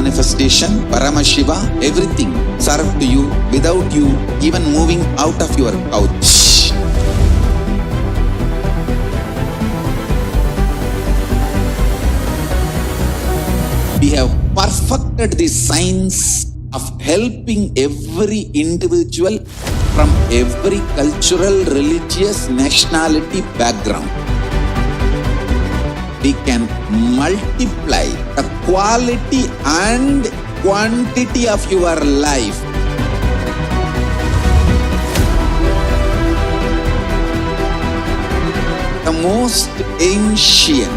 manifestation, Paramashiva, everything served to you without you even moving out of your couch. We have perfected the science of helping every individual from every cultural, religious, nationality background. We can multiply the quality and quantity of your life. The most ancient,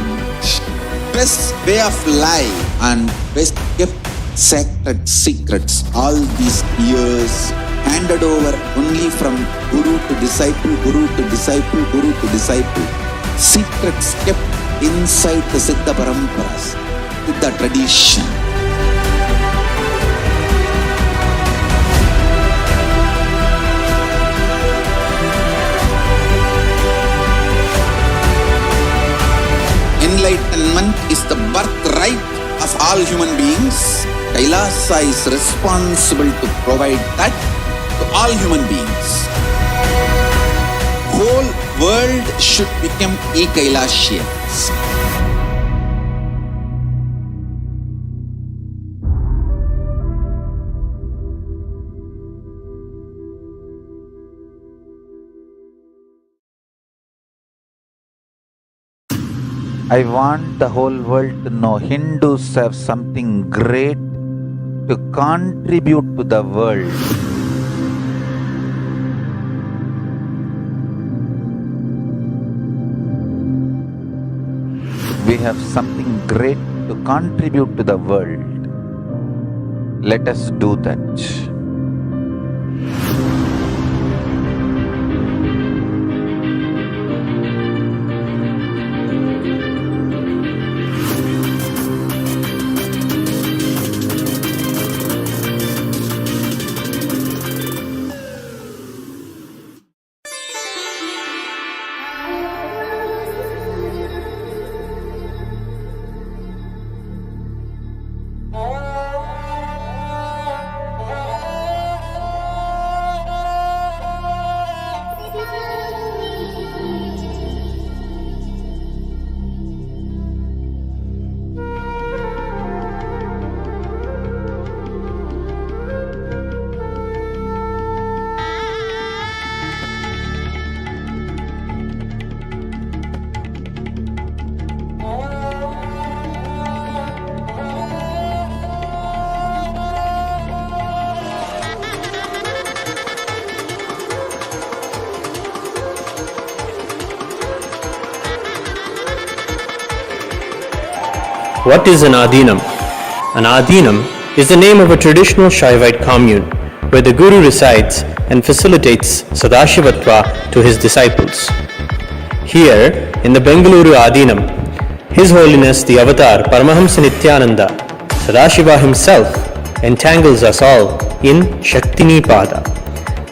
best way of life and best kept sacred secrets all these years handed over only from guru to disciple, guru to disciple, guru to disciple. Secrets kept inside the Siddha Paramparas, Siddha tradition. Enlightenment is the birthright of all human beings. KAILASA is responsible to provide that to all human beings. Whole world should become e-Kailasians. I want the whole world to know Hindus have something great to contribute to the world. We have something great to contribute to the world. Let us do that. What is an Adinam? An Adinam is the name of a traditional Shaivite commune where the Guru resides and facilitates Sadashivatva to his disciples. Here, in the Bengaluru Adinam, His Holiness the Avatar Paramahamsa Nithyananda, Sadashiva himself, entangles us all in Shaktinipada.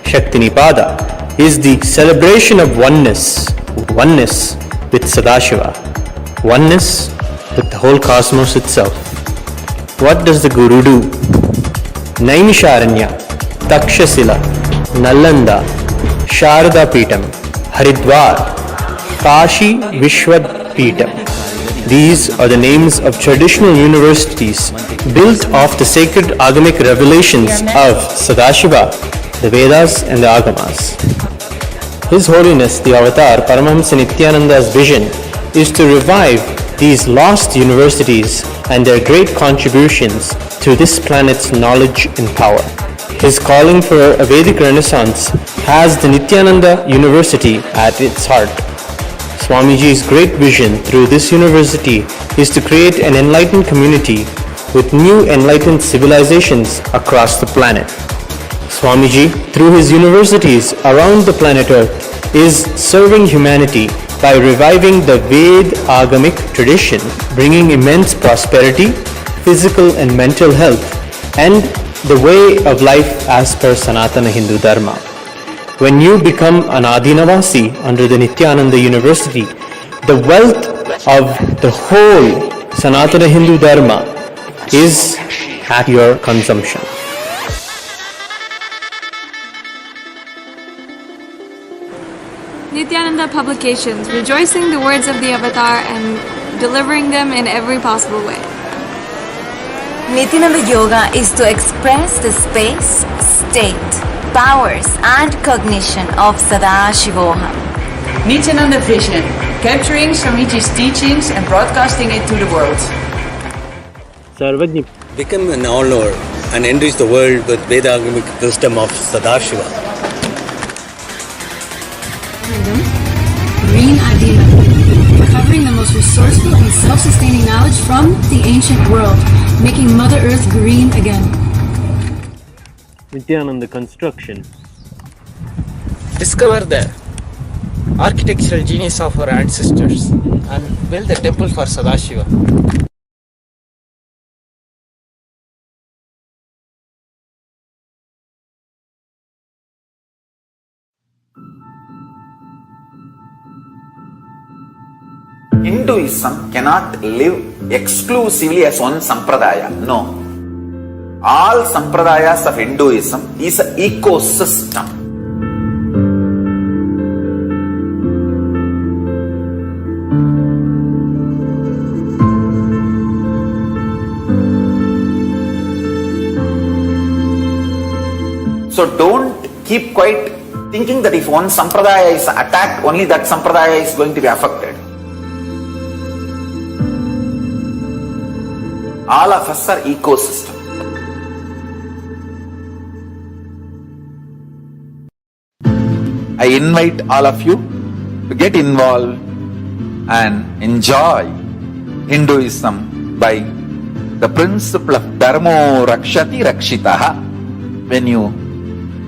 Shaktinipada is the celebration of oneness with Sadashiva, oneness with the whole cosmos itself. What does the Guru do? Naimisharanya, Takshasila, Nalanda, Sharada Peetam, Haridwar, Kashi Vishwad Peetam. These are the names of traditional universities built off the sacred agamic revelations of Sadashiva, the Vedas and the Agamas. His Holiness the Avatar Paramahamsa Nithyananda's vision is to revive these lost universities and their great contributions to this planet's knowledge and power. His calling for a Vedic Renaissance has the Nithyananda University at its heart. Swamiji's great vision through this university is to create an enlightened community with new enlightened civilizations across the planet. Swamiji, through his universities around the planet Earth, is serving humanity by reviving the Ved Agamic tradition, bringing immense prosperity, physical and mental health, and the way of life as per Sanatana Hindu Dharma. When you become an Adinavasi under the Nithyananda University, the wealth of the whole Sanatana Hindu Dharma is at your consumption. Nithyananda Publications, rejoicing the words of the Avatar and delivering them in every possible way. Nithyananda Yoga is to express the space, state, powers and cognition of Sadashivoham. Nithyananda Vision, capturing Swamiji's teachings and broadcasting it to the world. Become an all-knower and enrich the world with Vedagamic wisdom of Sadashiva. Green Idea, recovering the most resourceful and self-sustaining knowledge from the ancient world, making Mother Earth green again. Nithyananda Construction. Discover the architectural genius of our ancestors and build a temple for Sadashiva. Hinduism cannot live exclusively as one sampradaya. No. All sampradayas of Hinduism is an ecosystem. So don't keep quiet thinking that if one sampradaya is attacked, only that sampradaya is going to be affected. All of us are ecosystem. I invite all of you to get involved and enjoy Hinduism by the principle of Dharmo Rakshati Rakshitaha. When you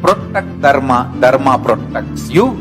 protect Dharma, Dharma protects you.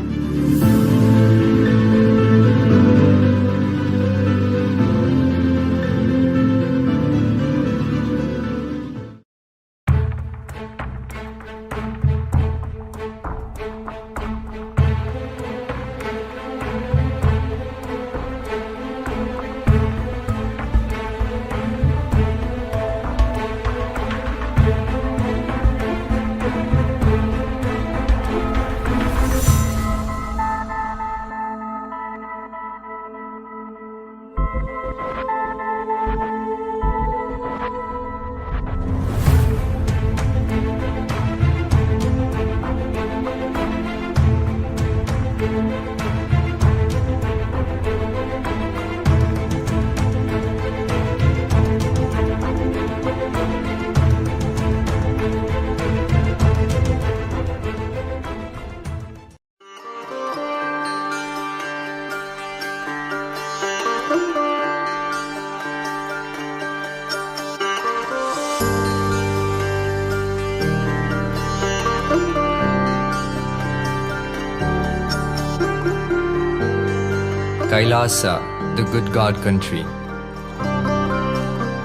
KAILASA, the good God country.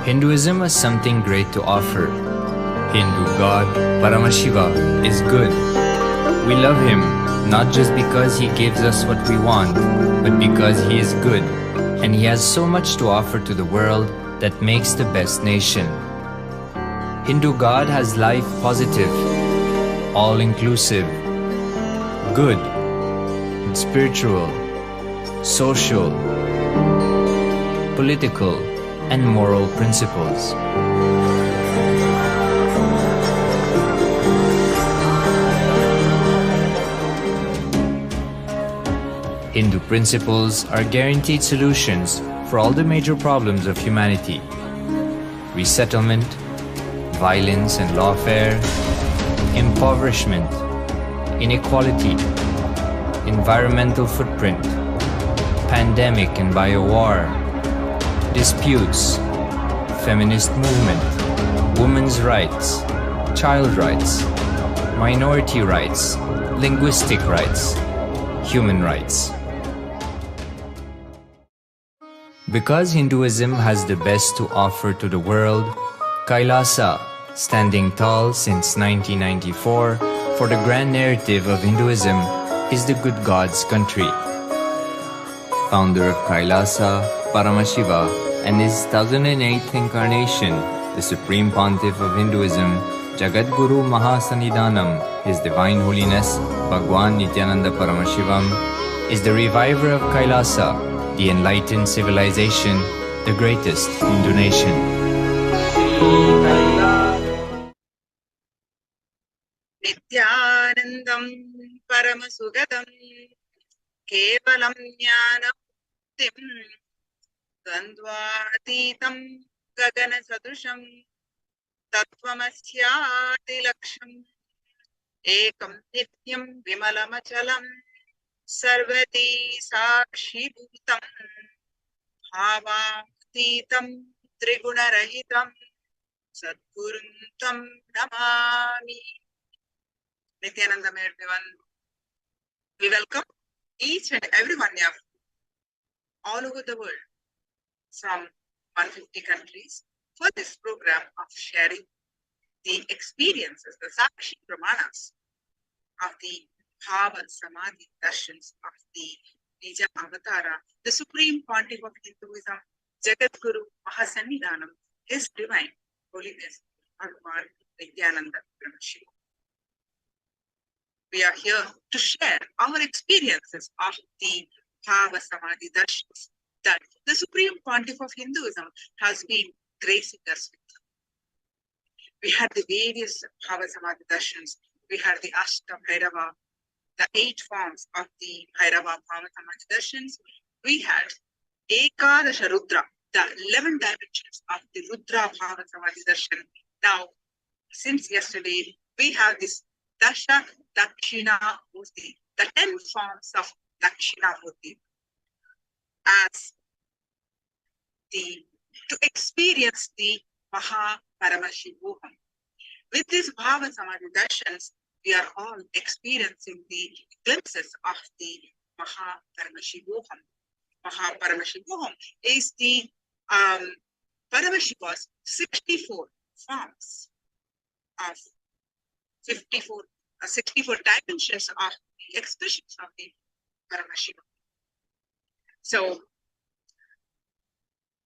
Hinduism has something great to offer. Hindu God Paramashiva is good. We love him not just because he gives us what we want, but because he is good and he has so much to offer to the world that makes the best nation. Hindu God has life positive, all-inclusive, good, spiritual, social, political, and moral principles. Hindu principles are guaranteed solutions for all the major problems of humanity: resettlement, violence and lawfare, impoverishment, inequality, environmental footprint, pandemic and biowar, disputes, feminist movement, women's rights, child rights, minority rights, linguistic rights, human rights. Because Hinduism has the best to offer to the world, KAILASA, standing tall since 1994 for the grand narrative of Hinduism, is the good God's country. Founder of KAILASA, Paramashiva, and his 1008th incarnation, the Supreme Pontiff of Hinduism, Jagadguru Mahasannidhanam, His Divine Holiness Bhagwan Nithyananda Paramashivam, is the reviver of KAILASA, the enlightened civilization, the greatest Hindu nation. Nithyanandam Paramasugadam Kevalam Jnanam Dandvatitam Gagana Sadusham Tattvamasyaati Laksham Ekam Nityam Vimalamachalam Sarvati Sakshi Bhutam Bhavatitam Trigunarahitam Sadguruntam Namami. Nithyanandam, everyone. We welcome each and every one of all over the world from 150 countries for this program of sharing the experiences, the Sakshi Pramanas of the Bhava Samadhi Darshans of the Nija Avatara, the Supreme Pontiff of Hinduism, Jagadguru Mahasannidhanam, His Divine Holiness Bhagwan Nithyananda Paramashivam. We are here to share our experiences of the Bhava Samadhi Darshans that the Supreme Pontiff of Hinduism has been gracing us with. We had the various Bhava Samadhi Darshans. We had the Ashta Bhairava, the 8 forms of the Bhairava Bhava Samadhi Darshans. We had Ekadasha Rudra, the 11 dimensions of the Rudra Bhava Samadhi Darshan. Now, since yesterday, we have this Dasha Dakshina Murti, the 10 forms of Dakshina Murti, as to experience the Maha Paramashivoham. With these Bhava Samadhi Darshans, we are all experiencing the glimpses of the Maha Paramashivoham. Maha Paramashivoham is the Paramashiva's 64 forms of 64 dimensions of the expressions of the Paramashiva. So,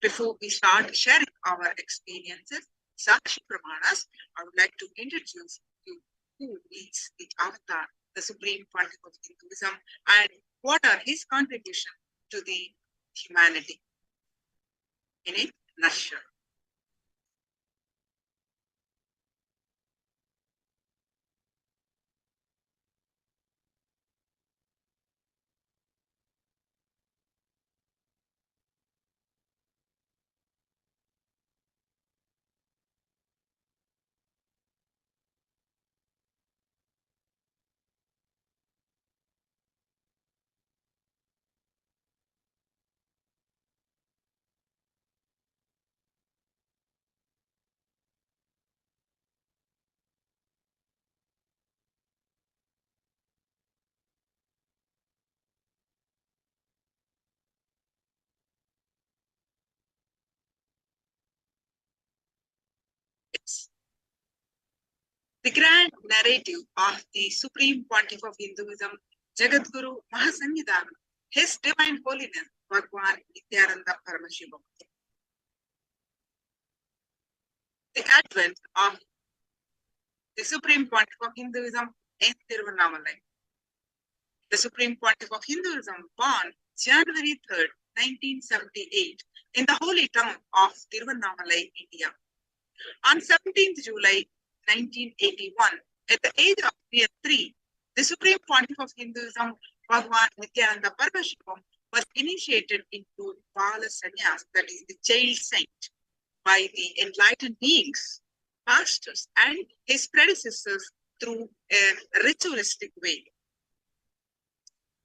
before we start sharing our experiences, Sakshi Pramanas, I would like to introduce you who is the Avatar, the Supreme Pontiff of Hinduism, and what are his contributions to the humanity in a nutshell. The grand narrative of the Supreme Pontiff of Hinduism, Jagadguru Mahasannidhanam, His Divine Holiness Bhagwan Nithyananda Paramashivam. The advent of the Supreme Pontiff of Hinduism in Tiruvannamalai. The Supreme Pontiff of Hinduism born January 3rd, 1978 in the holy town of Tiruvannamalai, India. On 17th July 1981, at the age of 3, the Supreme Pontiff of Hinduism, Bhagwan Nithyananda Paramashivam, was initiated into Bala Sannyas, that is the child saint, by the enlightened beings, masters, and his predecessors through a ritualistic way.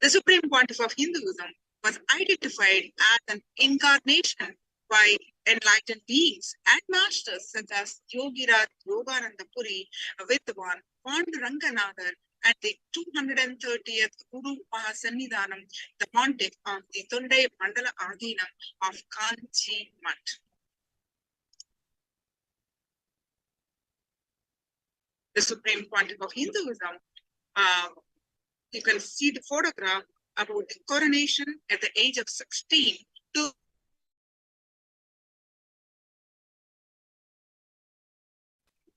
The Supreme Pontiff of Hinduism was identified as an incarnation by enlightened beings and masters such as Yogiraj Yogananda Puri, Vidwan, Panduranganathan, and the 230th Guru Mahasannidhanam, the Pontiff of the Tundai Mandala Adhinam of Kanchi Mat. The Supreme Pontiff of Hinduism, you can see the photograph about the coronation at the age of 16 to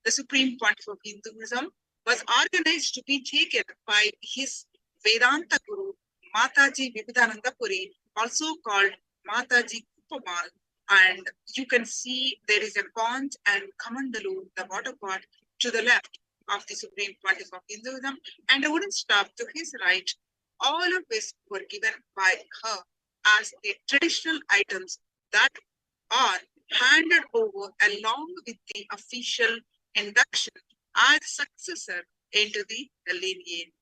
the Supreme Pontiff of Hinduism, was organized to be taken by his Vedanta Guru, Mataji Vivekananda Puri, also called Mataji Kupamal. And you can see there is a pond and Kamandalu, the water pot, to the left of the Supreme Pontiff of Hinduism, and a wooden staff to his right. All of this were given by her as the traditional items that are handed over along with the official induction as successor into the lineage.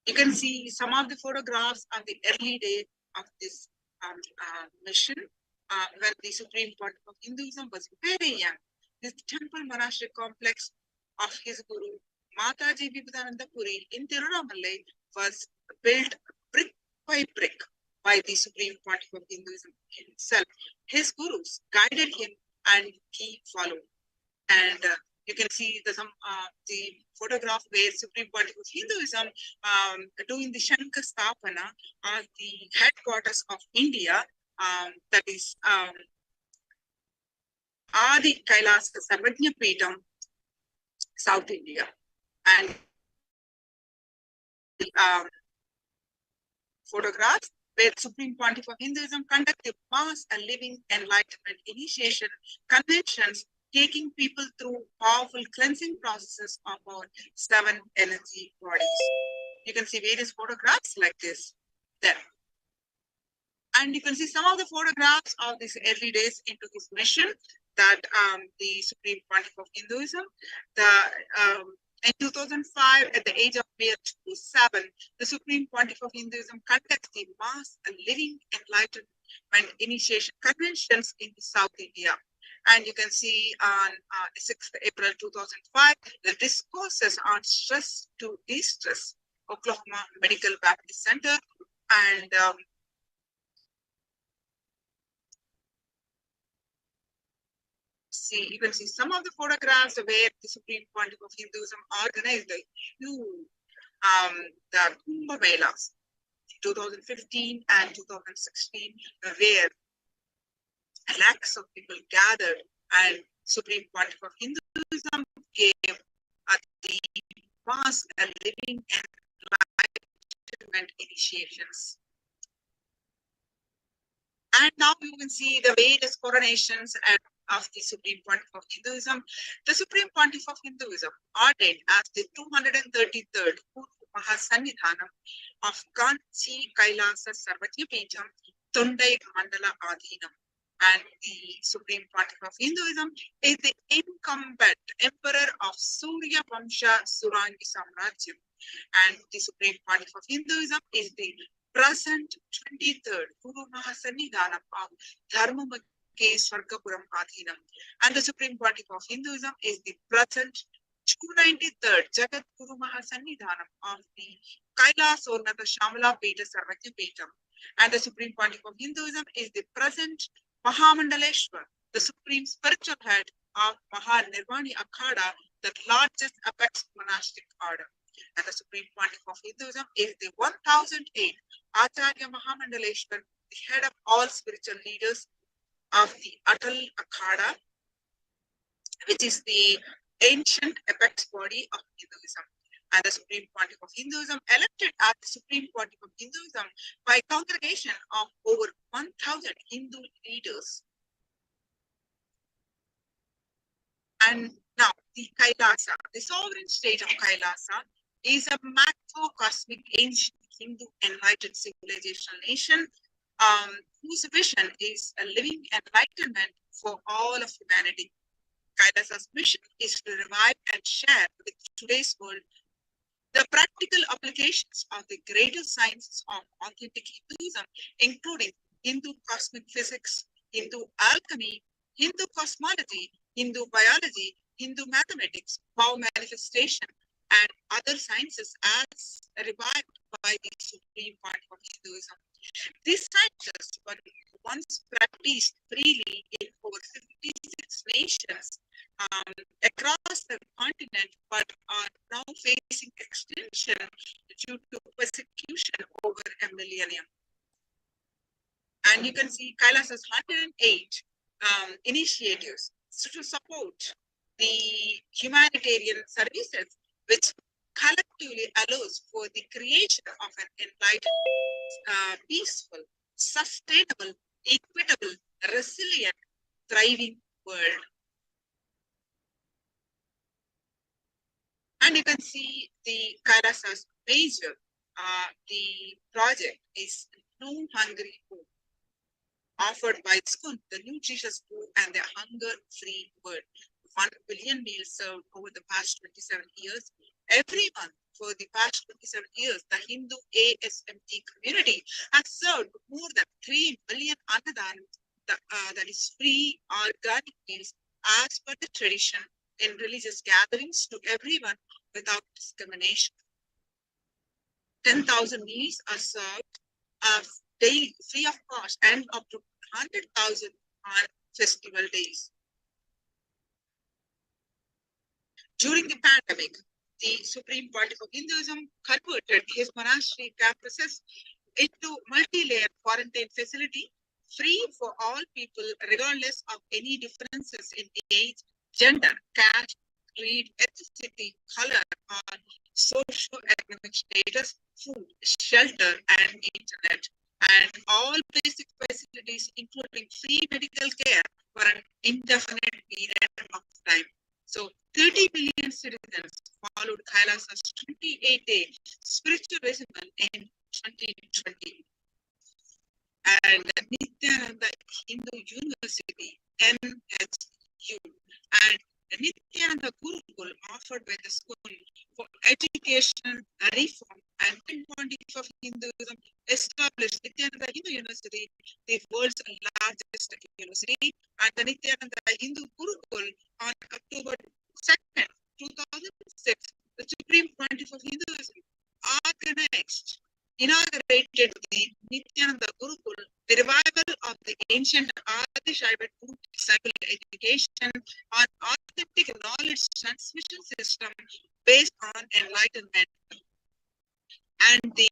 You can see some of the photographs of the early days of this mission, when the Supreme Pontiff of Hinduism was very young. This temple monastic complex of his Guru, Mataji Vivekananda Puri in Tirunamalai, was built brick by brick by the Supreme Pontiff of Hinduism himself. His gurus guided him and he followed. And you can see the photograph where Supreme Pontiff of Hinduism doing the Shankar Sthapana at the headquarters of India, that is Adi KAILASA Sarvajna Peetham, South India. And photographs where Supreme Pontiff of Hinduism conducted mass and living enlightenment initiation conventions, taking people through powerful cleansing processes of our 7 energy bodies. You can see various photographs like this there. And you can see some of the photographs of these early days into his mission that the Supreme Pontiff of Hinduism, in 2005, at the age of 27, the Supreme Pontiff of Hinduism conducts the mass and living enlightenment initiation conventions in South India. And you can see on 6th April 2005, the discourses on stress to de-stress, Oklahoma Medical Baptist Center. And you can see some of the photographs where the Supreme Pontiff of Hinduism organized the huge the Kumbh Melas, 2015 and 2016, where lakhs of people gathered, and Supreme Pontiff of Hinduism gave the mass and living enlightenment initiations. And now you can see the various coronations of the Supreme Pontiff of Hinduism. The Supreme Pontiff of Hinduism ordained as the 233rd Guru Mahasannidhanam of Kanchi KAILASA Sarvajna Peetham Tundai Mandala Adhinam. And the Supreme Pontiff of Hinduism is the incumbent emperor of Surya Vamsha Surangi Samrajyam. And the Supreme Pontiff of Hinduism is the present 23rd Guru Mahasannidhanam of Dharmamake Swargapuram Adhinam. And the Supreme Pontiff of Hinduism is the present 293rd Jagat Guru Mahasannidhanam of the Kailasa Ornata Shamala Peeta Sarvajna Peetham. And the Supreme Pontiff of Hinduism is the present Mahamandaleshwar, the supreme spiritual head of Mahanirvani Akhada, the largest apex monastic order. And the Supreme Pontiff of Hinduism is the 1008 Acharya Mahamandaleshwar, the head of all spiritual leaders of the Atal Akhada, which is the ancient apex body of Hinduism. And the Supreme Pontiff of Hinduism, elected as the Supreme Pontiff of Hinduism by congregation of over 1,000 Hindu leaders. And now the KAILASA, the sovereign state of KAILASA, is a macrocosmic ancient Hindu enlightened civilizational nation whose vision is a living enlightenment for all of humanity. KAILASA's mission is to revive and share with today's world the practical applications of the greater sciences of authentic Hinduism, including Hindu cosmic physics, Hindu alchemy, Hindu cosmology, Hindu biology, Hindu mathematics, power manifestation, and other sciences as revived by the Supreme Pontiff of Hinduism. These sciences were once practiced freely in over 56 nations across the continent, but are now facing extinction due to persecution over a millennium. And you can see KAILASA's 108 initiatives to support the humanitarian services, which collectively allows for the creation of an enlightened, peaceful, sustainable, equitable, resilient, thriving world. And you can see the KAILASA's major, the project is No Hungry Food, offered by SCOON, the nutritious food and the hunger-free world. 1 billion meals served over the past 27 years. Every month for the past 27 years, the Hindu ASMT community has served more than 3 million annadan, that is free organic meals as per the tradition in religious gatherings to everyone without discrimination. 10,000 meals are served daily, free of cost, and up to 100,000 on festival days. During the pandemic, the Supreme Pontiff of Hinduism converted his monastery campuses into multi-layer quarantine facility, free for all people, regardless of any differences in age, gender, caste, creed, ethnicity, color, or socio-economic status, food, shelter, and internet, and all basic facilities, including free medical care for an indefinite period of time. So 30 million citizens followed KAILASA's 28-day spiritual regimen in 2020. And Nithyananda Hindu University, NHU, and Nithyananda Gurukul, offered by the school for education, reform, and Pontiff of Hinduism, established Nithyananda Hindu University, the world's largest university, and the Nithyananda Hindu Gurukul on October 2nd, 2006, the Supreme Pontiff of Hinduism inaugurated the Nithyananda Gurukul, the revival of the ancient Adi Shaiva disciple education on authentic knowledge transmission system based on enlightenment. And the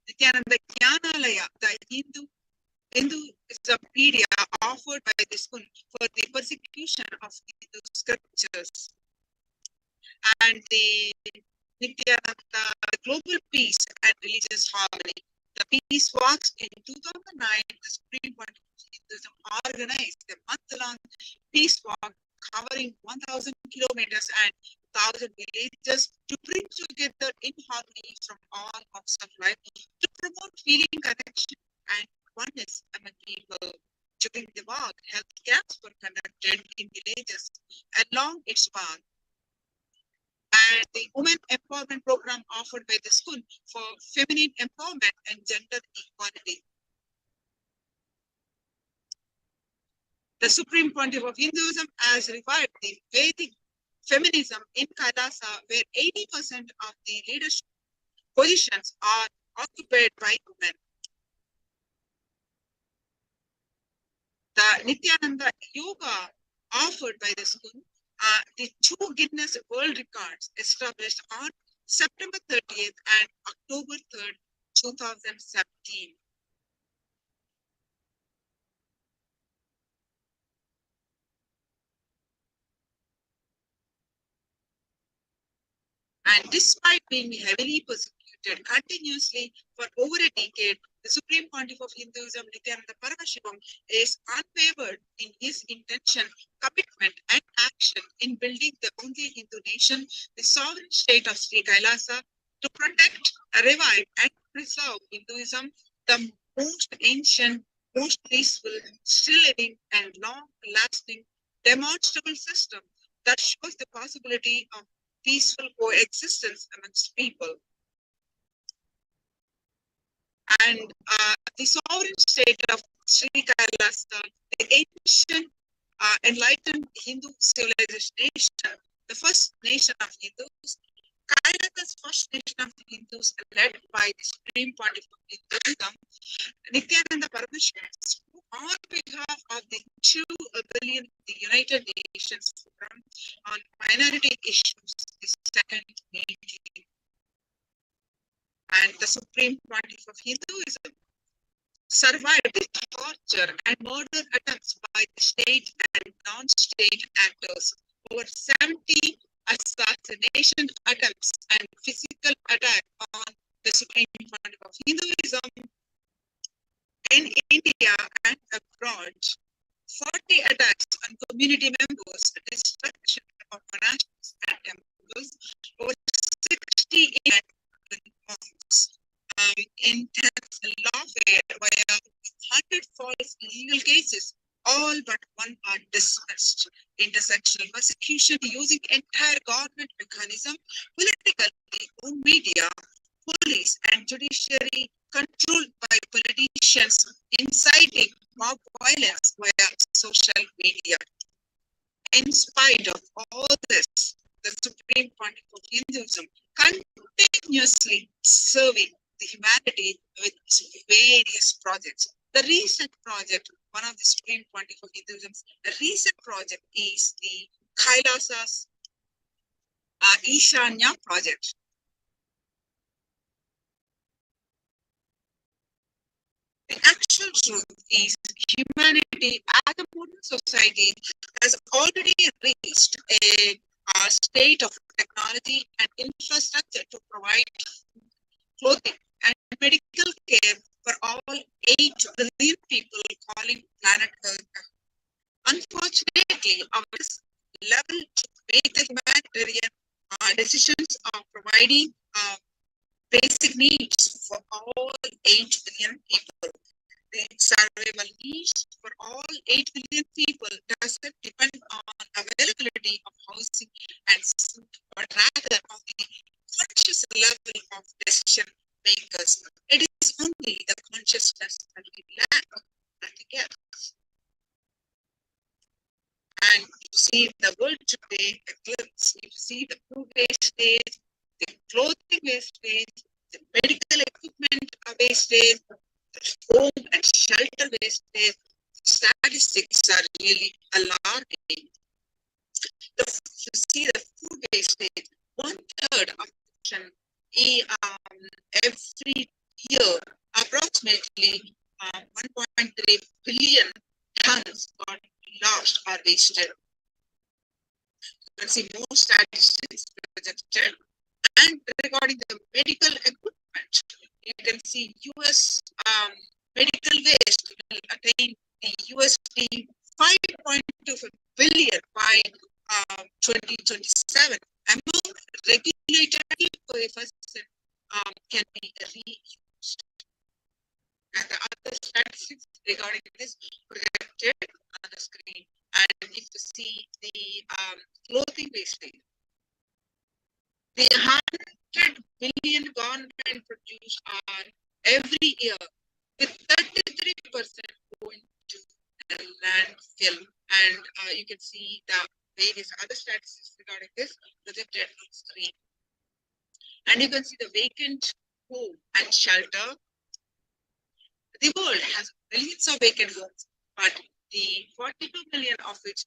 Nithyananda Jnanalaya, the Hinduismpedia offered by the school for the persecution of Hindu scriptures. And the Nithyananda Global Peace and Religious Harmony. The Peace Walks in 2009, the Supreme Pontiff of Hinduism organized a month-long peace walk covering 1,000 kilometers and 1,000 villages to bring together in harmony from all walks of life to promote feeling connection and oneness among people. During the walk, health camps were conducted in villages along its path. And the Women Empowerment Program offered by the school for feminine empowerment and gender equality. The Supreme Pontiff of Hinduism has revived the Vedic feminism in KAILASA, where 80% of the leadership positions are occupied by women. The Nithyananda Yoga offered by the school, the 2 Guinness World Records established on September 30th and October 3rd, 2017. And despite being heavily persecuted continuously for over a decade, the Supreme Pontiff of Hinduism, Nithyananda Paramashivam, is unwavered in his intention, commitment, and action in building the only Hindu nation, the sovereign state of Sri KAILASA, to protect, revive, and preserve Hinduism, the most ancient, most peaceful, still living, and long-lasting demonstrable system that shows the possibility of peaceful coexistence amongst people. And the sovereign state of Sri KAILASA, the ancient enlightened Hindu civilization nation, the first nation of Hindus, KAILASA's first nation of Hindus, led by the Supreme Pontiff of Hinduism, Nithyananda Paramashivam, on behalf of the 2 billion the United Nations Forum on Minority Issues, the second meeting. And the Supreme Pontiff of Hinduism survived the torture, and murder attempts by the state and non-state actors. Over 70 assassination attempts and physical attack on the Supreme Pontiff of Hinduism in India and abroad. 40 attacks on community members, destruction of monasteries and temples, over 60 monks, intense lawfare via 100 false legal cases, all but one are dismissed. Intersectional persecution using entire government mechanism, politically owned media, police and judiciary controlled by politicians, inciting mob violence via social media. In spite of all this, the Supreme Pontiff of Hinduism continuously serving the humanity with various projects. The recent project, one of the Supreme Pontiff of Hinduism's recent project is the KAILASA's Ishanya project. The actual truth is humanity as a modern society has already reached a state of technology and infrastructure to provide clothing and medical care for all 8 billion people calling planet Earth. Unfortunately, our level to make the humanitarian decisions of providing basic needs for all 8 billion people. The survival needs for all 8 billion people doesn't depend on availability of housing and food, but rather on the conscious level of decision makers. It is only the consciousness that we lack, nothing else. And you see the world today, the glimpse, you see the food wastage, the clothing wastage, the medical equipment wastage, the home and shelter wastage. Statistics are really alarming. You see the food wastage, 1/3 of every year, approximately 1.3 billion tons got lost or wasted. You can see more statistics projected. And regarding the medical equipment, you can see US medical waste will attain the USD 5.2 billion by 2027. Among regulated wafers can be reused. And the other statistics regarding this projected on the screen. And if you see the clothing wastage, the 100 billion government produce are every year, with 33% going to the landfill. And you can see the various other statistics regarding this projected on screen. And you can see the vacant home and shelter. The world has millions of vacant homes, but the 42 million of which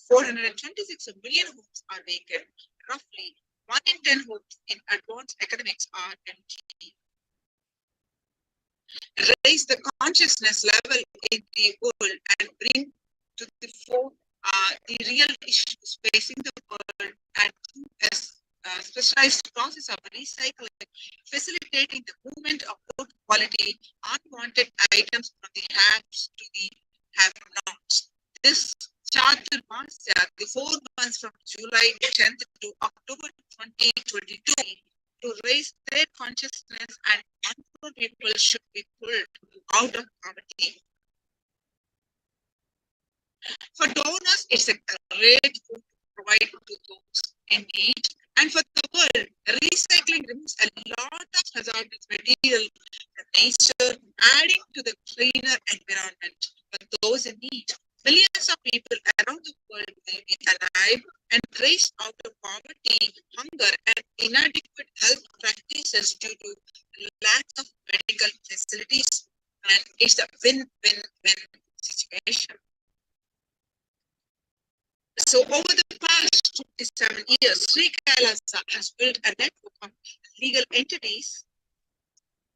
426 million homes are vacant. Roughly 1 in 10 homes in advanced academics are empty. Raise the consciousness level in the world and bring to the fore the real issues facing the world and a specialized process of recycling, facilitating the movement of good quality, unwanted items from the haves to the have-nots. This Charter Masya, the 4 months from July 10th to October 2022, to raise their consciousness and poor people should be pulled out of poverty. For donors, it's a great food to provide to those in need. And for the world, recycling removes a lot of hazardous material from nature, adding to the cleaner environment. For those in need, millions of people around the world will be alive and raised out of poverty, hunger, and inadequate health practices due to lack of medical facilities. And it's a win-win-win situation. So over the past 27 years, KAILASA has built a network of legal entities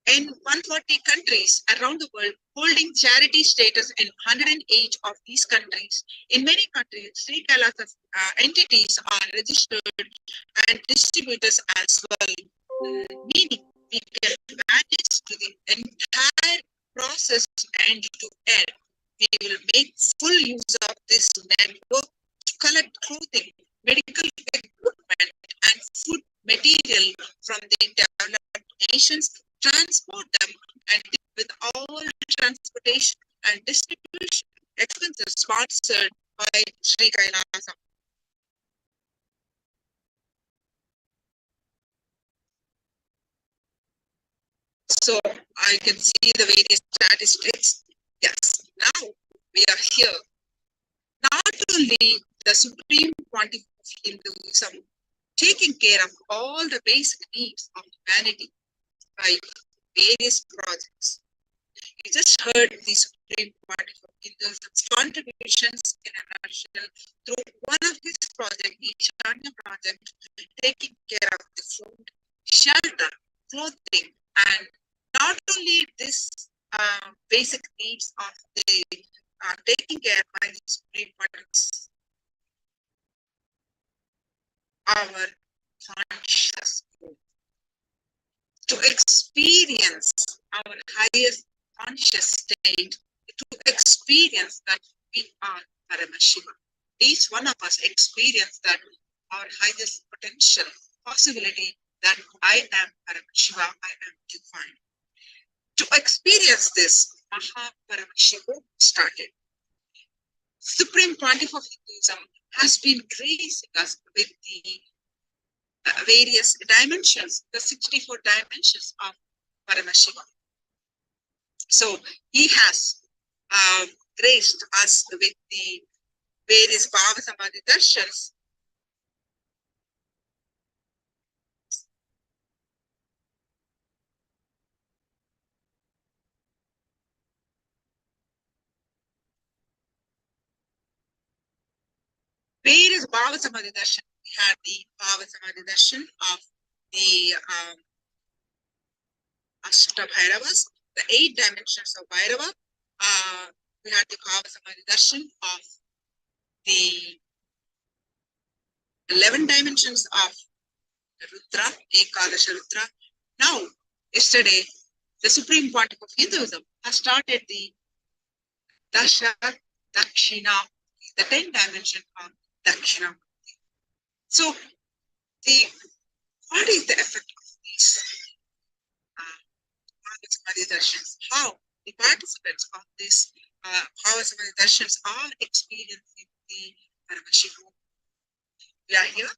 in 140 countries around the world, holding charity status in 108 of these countries. In many countries, Sri KAILASA entities are registered and distributors as well, meaning we can manage to the entire process end to end. We will make full use of this network to collect clothing, medical equipment, and food material from the developed nations, transport them, and deal with all transportation and distribution expenses sponsored by Sri Kailasa. So I can see the various statistics. Yes, now we are here. Not only the Supreme Pontiff of Hinduism taking care of all the basic needs of humanity by various projects. You just heard the Supreme Pontiff of Hinduism's contributions in a nutshell through one of his projects, Ishanya project, taking care of the food, shelter, clothing, and not only this basic needs of the taking care by the Supreme Pontiffs, our conscious growth, to experience our highest conscious state, to experience that we are Paramashiva. Each one of us experience that our highest potential possibility that I am Paramashiva, I am divine. To experience this, Paramashivoham started. Supreme Pontiff of Hinduism has been gracing us with the various dimensions, the 64 dimensions of Paramashiva. So he has graced us with the various Bhava Samadhi Darshans. Various Bhava Samadhi Darshan. We had the Bhava Samadhi Darshan of the Ashta Bhairavas, the 8 dimensions of Bhairava. We had the Bhava Samadhi Darshan of the 11 dimensions of Rudra, Ekalasha Rudra. Now, yesterday, the Supreme Pontiff of Hinduism has started the Dasha Dakshina, the 10 dimension of Dakshina. So, what is the effect of these Bhava Samadhi Darshans? How the participants of this Bhava Samadhi Darshans are experiencing the Paramashivoham? We are here.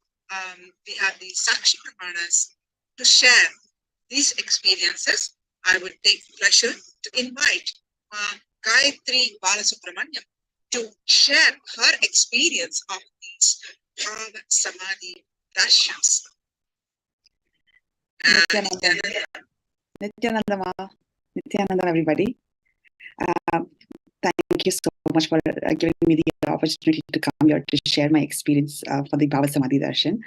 We have the Sakshi Pramanas to share these experiences. I would take pleasure to invite Gayatri Balasubramaniam to share her experience of these Bhava Samadhi Darshans. Nithyananda, everybody. Thank you so much for giving me the opportunity to come here to share my experience for the Bhava Samadhi Darshan.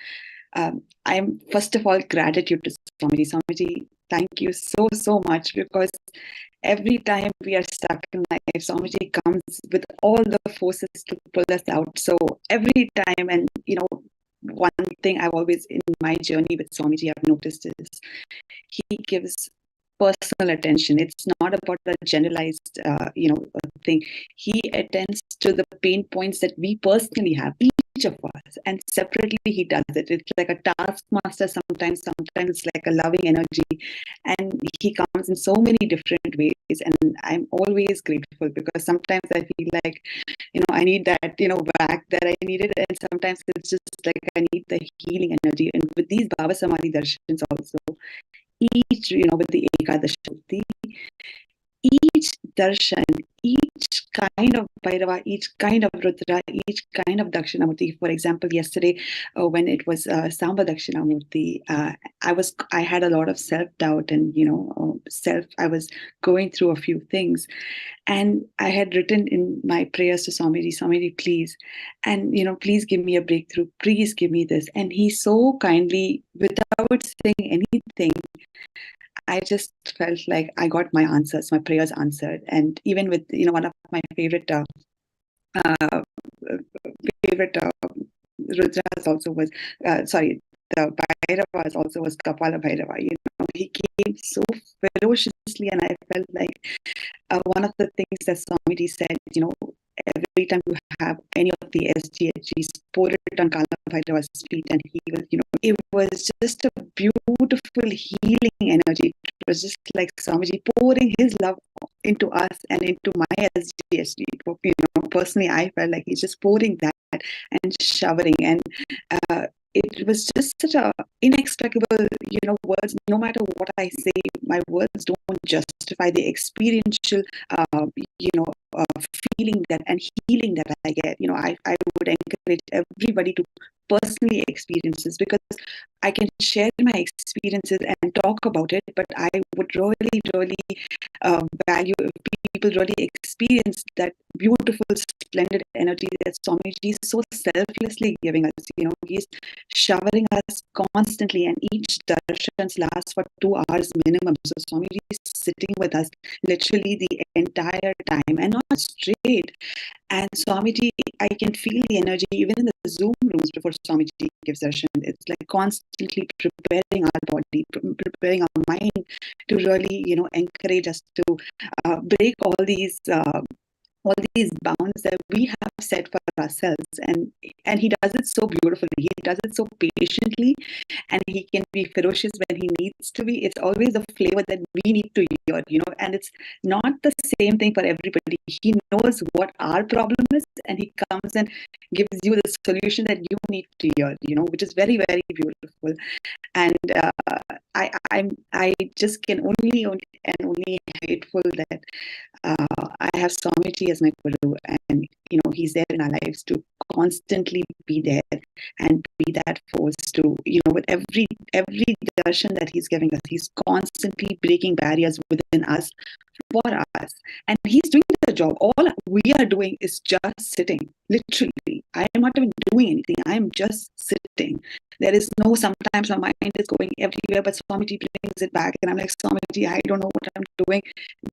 I'm first of all gratitude to Swamiji. Swamiji, thank you so much, because every time we are stuck in life, Swamiji comes with all the forces to pull us out. So every time, and one thing I've always in my journey with Swamiji I've noticed is he gives personal attention. It's not about a generalized thing. He attends to the pain points that we personally have, each of us, and separately he does it. It's like a taskmaster sometimes it's like a loving energy, and he comes in so many different ways, and I'm always grateful, because sometimes I feel like I need that back that I needed, and sometimes it's just like I need the healing energy. And with these Bhava Samadhi Darshans also, each with the Ekadashi, each darshan, each kind of Bhairava, each kind of Rudra, each kind of Dakshinamurti. For example, yesterday when it was Samba Dakshinamurti, I had a lot of self-doubt, and I was going through a few things, and I had written in my prayers to Swamiji, please, and please give me a breakthrough, please give me this. And he so kindly, without saying anything, I just felt like I got my answers, my prayers answered. And even with, one of my favorite Rudras also was, the Bhairavas also was Kapala Bhairava. He came so ferociously, and I felt like one of the things that Swamiji said, every time you have any of the SGHs, pour it on Kala Bhairava's feet, and he will, it was just a beautiful healing energy. It was just like Swamiji pouring his love into us and into my SGHD. Personally, I felt like he's just pouring that and showering, and it was just such a inexplicable, words. No matter what I say, my words don't justify the experiential, feeling that and healing that I get. I would encourage everybody to personally experience this, because I can share my experiences and talk about it, but I would really, really value if people really experience that beautiful, splendid energy that Swamiji is so selflessly giving us. He's showering us constantly, and each darshans lasts for 2 hours minimum. So Swamiji is sitting with us literally the entire time, and not straight. And Swamiji, I can feel the energy even in the Zoom rooms before Swamiji gives darshan. It's like constantly preparing our body, preparing our mind to really, encourage us to break all these bounds that we have set for ourselves. And he does it so beautifully. He does it so patiently, and he can be ferocious when he needs to be. It's always a flavor that we need to hear, and it's not the same thing for everybody. He knows what our problem is, and he comes and gives you the solution that you need to hear, which is very, very beautiful. And I just can only grateful that I have Swamiji as my guru, and he's there in our lives to constantly be there and be that force to, with every darshan that he's giving us, he's constantly breaking barriers within us for us, and he's doing the job. All we are doing is just sitting. Literally, I am not even doing anything. I am just sitting. There is no, sometimes my mind is going everywhere, but Swamiji brings it back, and I'm like, Swamiji, I don't know what I'm doing.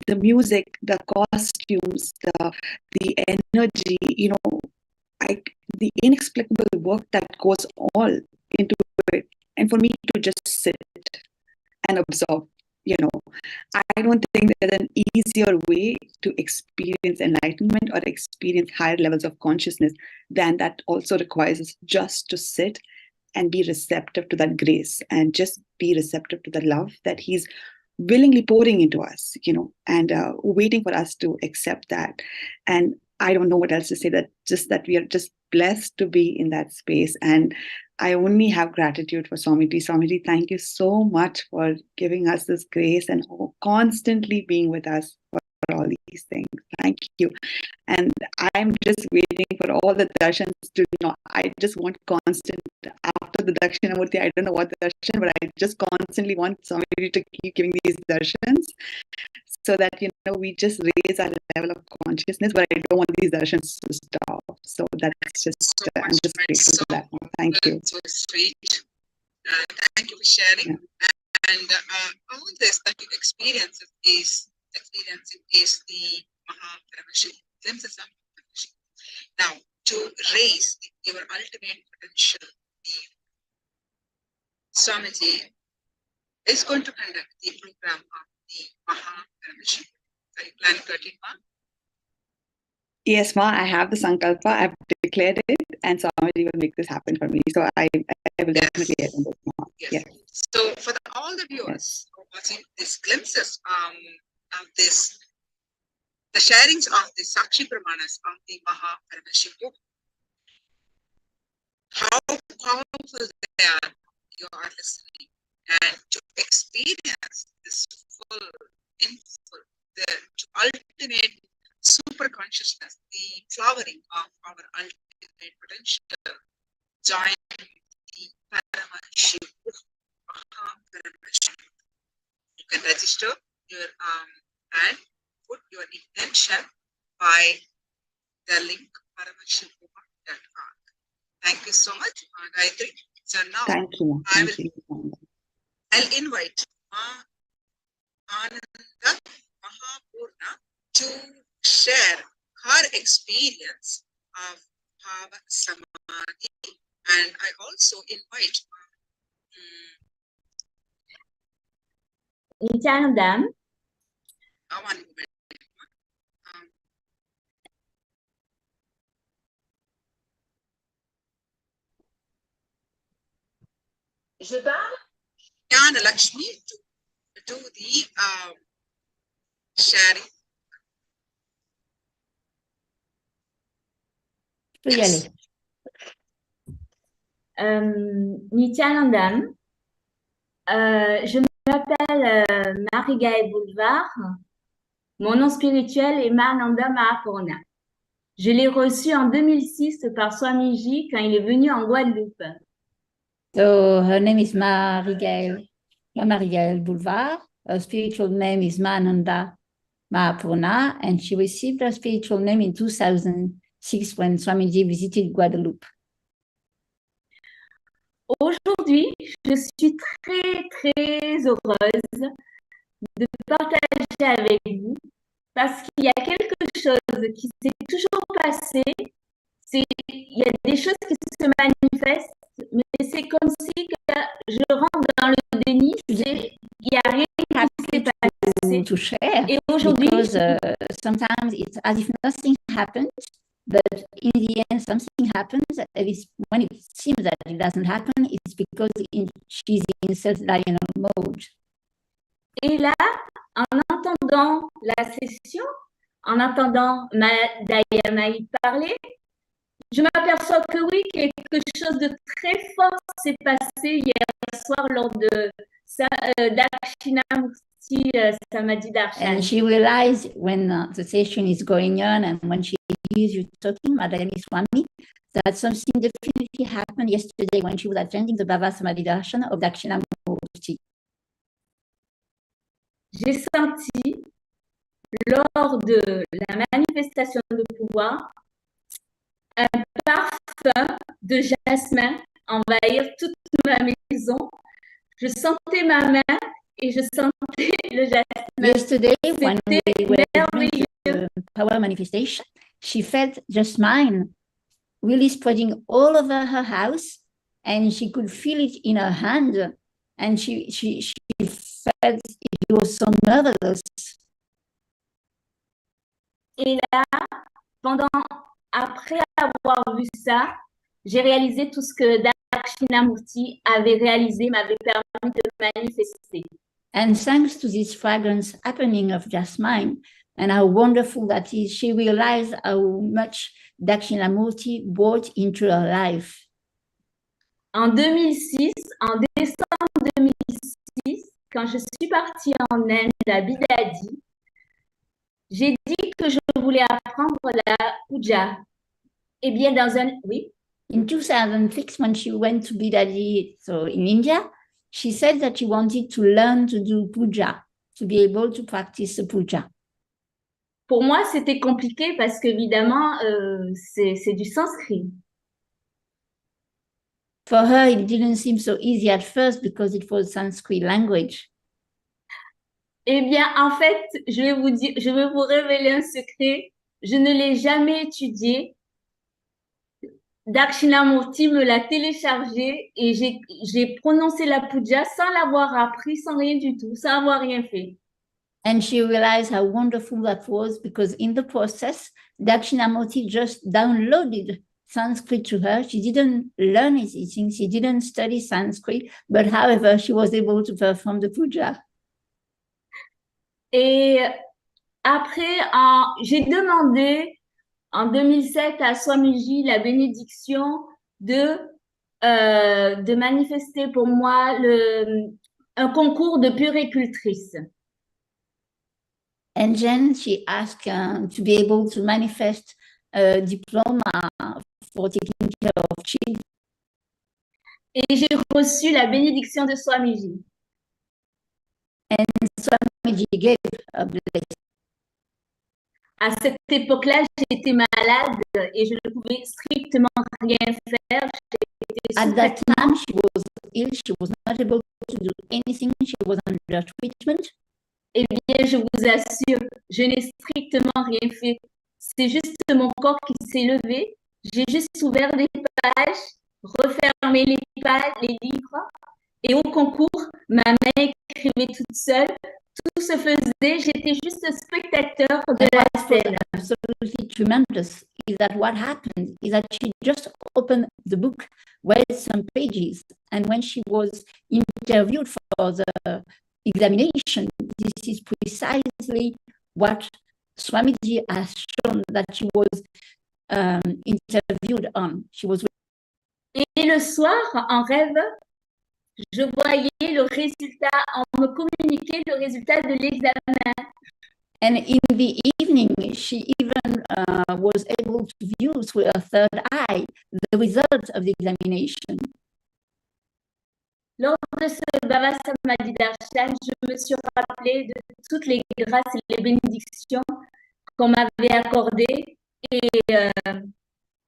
The music, the costumes, the energy, the inexplicable work that goes all into it, and for me to just sit and absorb. I don't think there's an easier way to experience enlightenment or experience higher levels of consciousness than that also requires us just to sit and be receptive to that grace, and just be receptive to the love that he's willingly pouring into us, and waiting for us to accept that. And I don't know what else to say, that we are just blessed to be in that space. And I only have gratitude for Swamiji. Swamiji, thank you so much for giving us this grace and constantly being with us for all these things. Thank you. And I'm just waiting for all the darshans to, I just want constant, after the Dakshinamurti, I don't know what darshan, but I just constantly want somebody to keep giving these darshans, so that, we just raise our level of consciousness, but I don't want these darshans to stop. So that's just, I'm just grateful for that. Thank you. So sweet. Thank you for sharing. Yeah. And all this that you experiencing is the Maha Paramashivam, glimpses of Paramashivam. Now, to raise your ultimate potential, Swamiji is going to conduct the program of the Maha Paramashivam. Are you planning to attend, Ma? Yes, Ma, I have the Sankalpa. I've declared it, and Swamiji will make this happen for me. So I will definitely attend this, Ma. Yes. So for all the viewers who are watching these glimpses of this, the sharings of the Sakshi Pramanas of the Maha Paramashivam, how powerful they are, you are listening, and to experience this full, to alternate super consciousness, the flowering of our ultimate potential, join the Paramashivoham. You can register your and put your intention by the link paramashivoham.org. Thank you so much, Gayatri. So now Thank you. I'll invite Ananda Mahapurna to share her experience of Bhava Samadhi. And I also invite Nithyananda. one moment. Je parle? Jnana Lakshmi to do the sharing. Je peux y aller. Nithyananda, je m'appelle Marie-Gaëlle Boulevard. Mon nom spirituel est Mananda Mahapurna. Je l'ai reçu en 2006 par Swamiji quand il est venu en Guadeloupe. So her name is Marie-Gaëlle Boulevard. Her spiritual name is Mananda Mahapurna, and she received her spiritual name in 2006 when Swamiji visited Guadeloupe. Aujourd'hui, je suis très, très heureuse de partager avec vous parce qu'il y a quelque chose qui s'est toujours passé. Il y a des choses qui se manifestent, mais c'est comme si que je rentre dans le déni, il n'y a rien qui s'est passé. To share, et aujourd'hui, because sometimes it's as if nothing happened, but in the end something happens. When it seems that it doesn't happen, it's because she's in self-denial mode. Et là, en entendant la session, en entendant Dayamaï parler, je m'aperçois que oui, quelque chose de très fort s'est passé hier soir lors de Dakshinamurti Samadhi Darshan. And she realized when the session is going on and when she hears you talking, Madhurima Swami, that something definitely happened yesterday when she was attending the Bhava Samadhi Darshan of Dakshinamurti. J'ai senti lors de la manifestation de pouvoir un parfum de jasmin envahir toute ma maison. Je sentais ma main et je sentais le jasmin. Yesterday, when we were doing the power manifestation, she felt jasmine really spreading all over her house, and she could feel it in her hand, and she felt it was so marvelous. Et là, après avoir vu ça, j'ai réalisé tout ce que Dakshinamurti avait réalisé, m'avait permis de manifester. And thanks to this fragrance happening of jasmine and how wonderful that is, she realized how much Dakshinamurti brought into her life. En 2006, en décembre 2006, quand je suis partie en Inde à Bidadi, j'ai dit que je voulais apprendre la puja. Eh bien, oui. In 2006, when she went to Bidadi, so in India, she said that she wanted to learn to do puja, to be able to practice the puja. Pour moi, c'était compliqué parce qu'évidemment, c'est du sanskrit. For her, it didn't seem so easy at first because it was Sanskrit language. Eh bien, en fait, je vais vous révéler un secret. Je ne l'ai jamais étudié. Dakshinamurti me l'a téléchargé et j'ai prononcé la puja sans l'avoir appris, sans rien du tout, sans avoir rien fait. And she realized how wonderful that was because in the process, Dakshinamurti just downloaded Sanskrit to her. She didn't learn anything, she didn't study Sanskrit, but however, she was able to perform the puja. Et après, j'ai demandé en 2007 à Swamiji la bénédiction de manifester pour moi un concours de puricultrice. And then she asked to be able to manifest a diploma for taking care of children. Et j'ai reçu la bénédiction de Swamiji. And Swamiji gave a blessing. À cette époque-là, j'étais malade et je ne pouvais strictement rien faire. At that time, she was ill. She was not able to do anything. She was under treatment. Eh bien, je vous assure, je n'ai strictement rien fait. C'est juste mon corps qui s'est levé. J'ai juste ouvert les pages, refermé les pages, les livres. Et au concours, ma main écrivait toute seule. Tout se faisait. J'étais juste spectateur de la scène. Absolutely tremendous is that what happened is that she just opened the book, read some pages, and when she was interviewed for the examination, this is precisely what Swamiji has shown that she was interviewed on. She was. Et le soir, en rêve, je voyais le résultat, on me communiquait le résultat de l'examen. And in the evening, she even was able to view through her third eye the results of the examination. Lors de ce Bhava Samadhi Darshan, je me suis rappelé de toutes les grâces et les bénédictions qu'on m'avait accordées et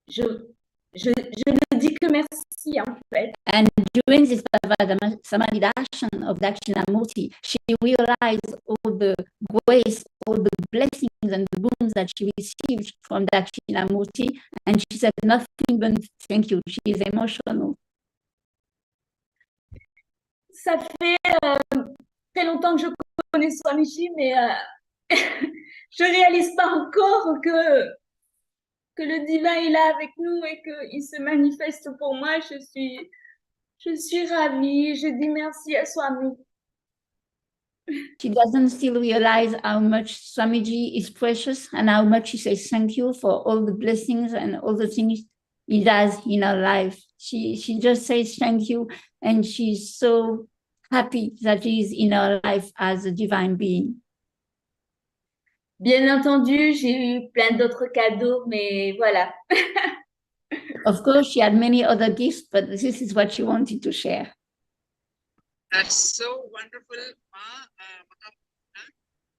je ne dis que merci en fait. And during this Bhava Samadhi Darshan of Dakshinamurti, she realized all the grace, all the blessings and the boons that she received from Dakshinamurti, and she said nothing but thank you. She is emotional. Ça fait très longtemps que je connais Swamiji, mais je réalise pas encore que le divin est là avec nous et qu'il se manifeste pour moi. Je suis ravie. Je dis merci à Swami. She doesn't still realize how much Swamiji is precious and how much she says thank you for all the blessings and all the things he does in her life. She just says thank you, and she's so happy that he is in her life as a divine being. Bien entendu, j'ai eu plein d'autres cadeaux, mais voilà. Of course, she had many other gifts, but this is what she wanted to share. That's so wonderful,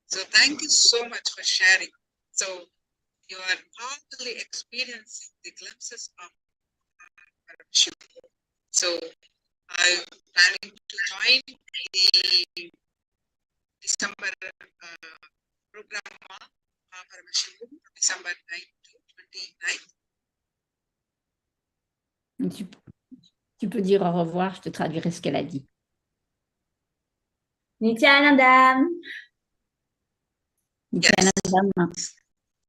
so thank you so much for sharing. So you are powerfully experiencing the glimpses of Paramashivoham. So I'm planning to join the December program Paramashivoham from December 9 to 29. Tu peux dire au revoir, je te traduirai ce qu'elle a dit. Nithyananda. Nithyananda.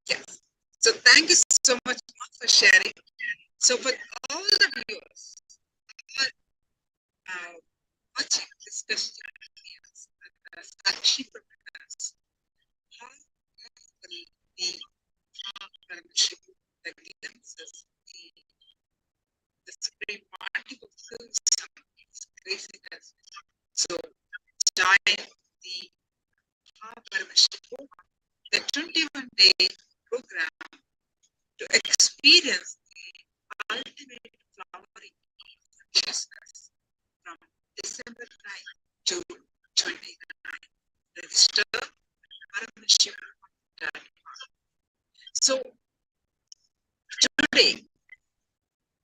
Yes. So thank you so much for sharing. So for all the viewers watching this discussion, Sakshi Prakash, how will the Paramashivoham, the glimpses, the supreme particle fills is craziness. So join the Paramashivoham, the 21-day program to experience the ultimate flowering of consciousness from December 9 to 29. Register Paramashivoham.com. So today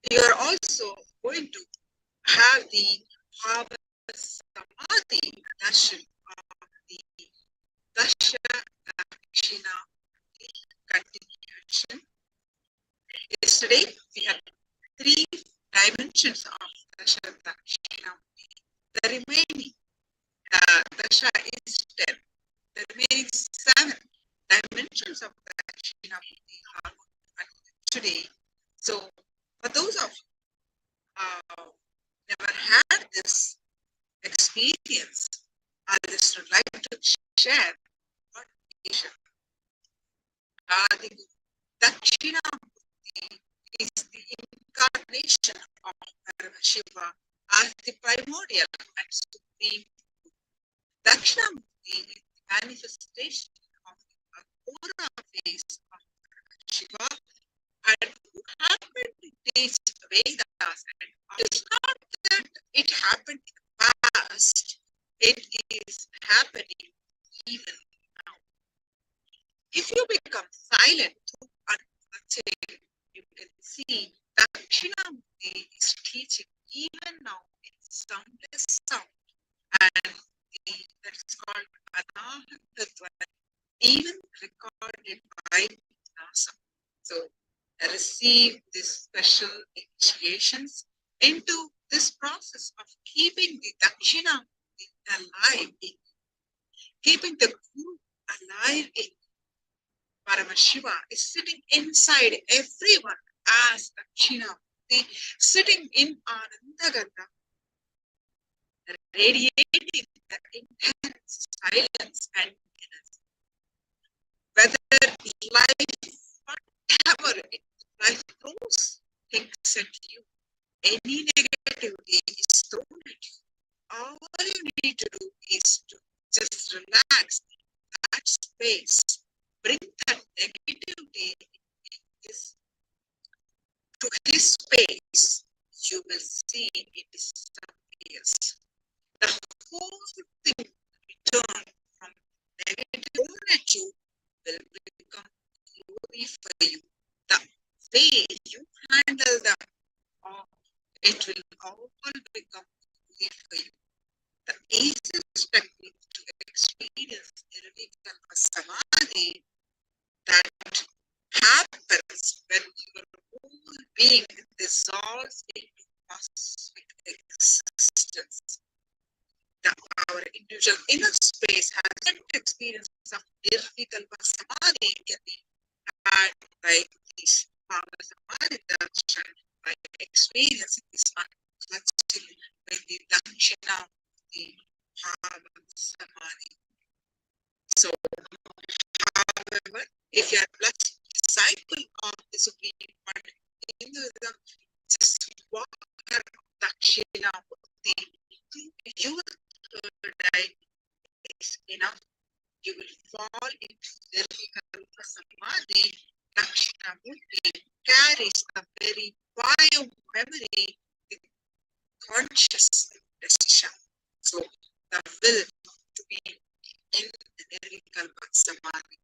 you are also going to have the Bhava Samadhi Darshan of the Dasha Dakshina continuation. Yesterday we had 3 dimensions of Dasha Dakshina. The remaining Dasha is 10. The remaining 7 dimensions of Dakshina are today. So for those of you never had this experience, I just would like to share what is the Dakshinamurti is the incarnation of Paramashiva as the primordial and supreme. Dakshinamurti is the manifestation of the aura face of Paramashiva, and who happened to teach Vedas. And it's not that it happened in the past, it is happening even now. If you become silent and unsaid, you can see Dakshinamurti is teaching even now in soundless sound, and that is called Anahatattva, even recorded by NASA. So I received these special initiations into this process of keeping the Dakshina alive, keeping the Guru alive in Paramashiva is sitting inside everyone as Dakshina, sitting in Anandagata, radiating the intense silence and menace. Whether life, whatever life throws things at you, any negativity is thrown at you. All you need to do is to just relax that space, bring that negativity to his space, you will see it disappears. The whole thing return from negative energy will become glory for you. The way you handle them, it will all become glory for you. The easiest technique to experience Nirvikalpa Samadhi that happens when your whole being dissolves into cosmic existence. Our individual inner space has an experience of Nirvikalpa Samadhi can be had by these power Samadhi darshan, by experiencing this unclutching with the Dakshina of the power Samadhi. So, however, if you are blessed disciple of the Supreme One, Hinduism, just walk around Dakshina Murti, your third eye is enough. You will fall into Nirvikalpa Samadhi. Dakshina Murti carries a very bio memory with conscious decision. So, the will to be in the Nirvikalpa Samadhi.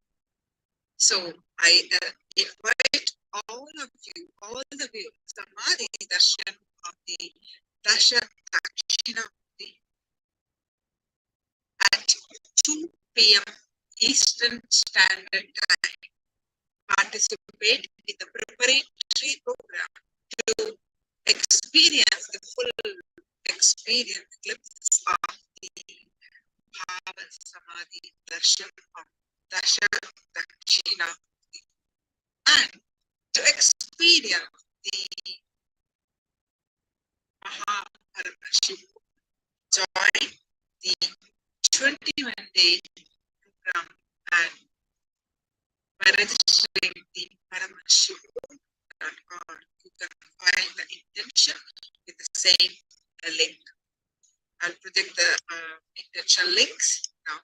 So I invite all of you, all the viewers, Samadhi Darshan of the Dasha Dakshina at 2 p.m. Eastern Standard Time. Participate in the preparatory program to experience the full experience, glimpses of the Bhava Samadhi Darshan of Dasha Dakshina and to experience the Paramashivoham. Join the 21-day program and by registering the Paramashivoham.org, you can find the intention with the same link. I'll project the intention links now.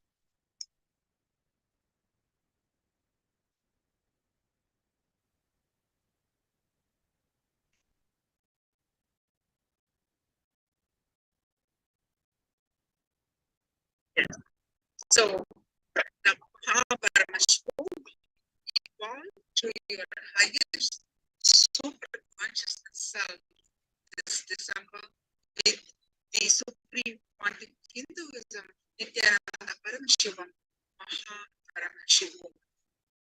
So, the Paramashivoham evolve to your highest super consciousness self this December with the Supreme One Hinduism, Nithyananda Paramashivam, Paramashivoham.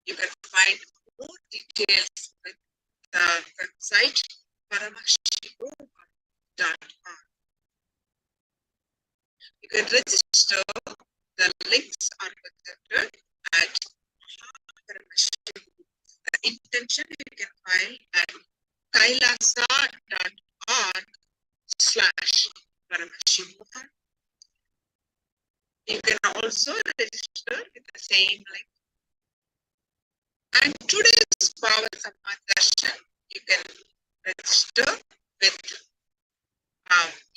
You can find more details with the website Paramashivoham.org. You can register. The links are presented at Paramashivoham. The intention you can find at KAILASA.org/Paramashivoham. You can also register with the same link. And today's Power Samadhi Darshan, you can register with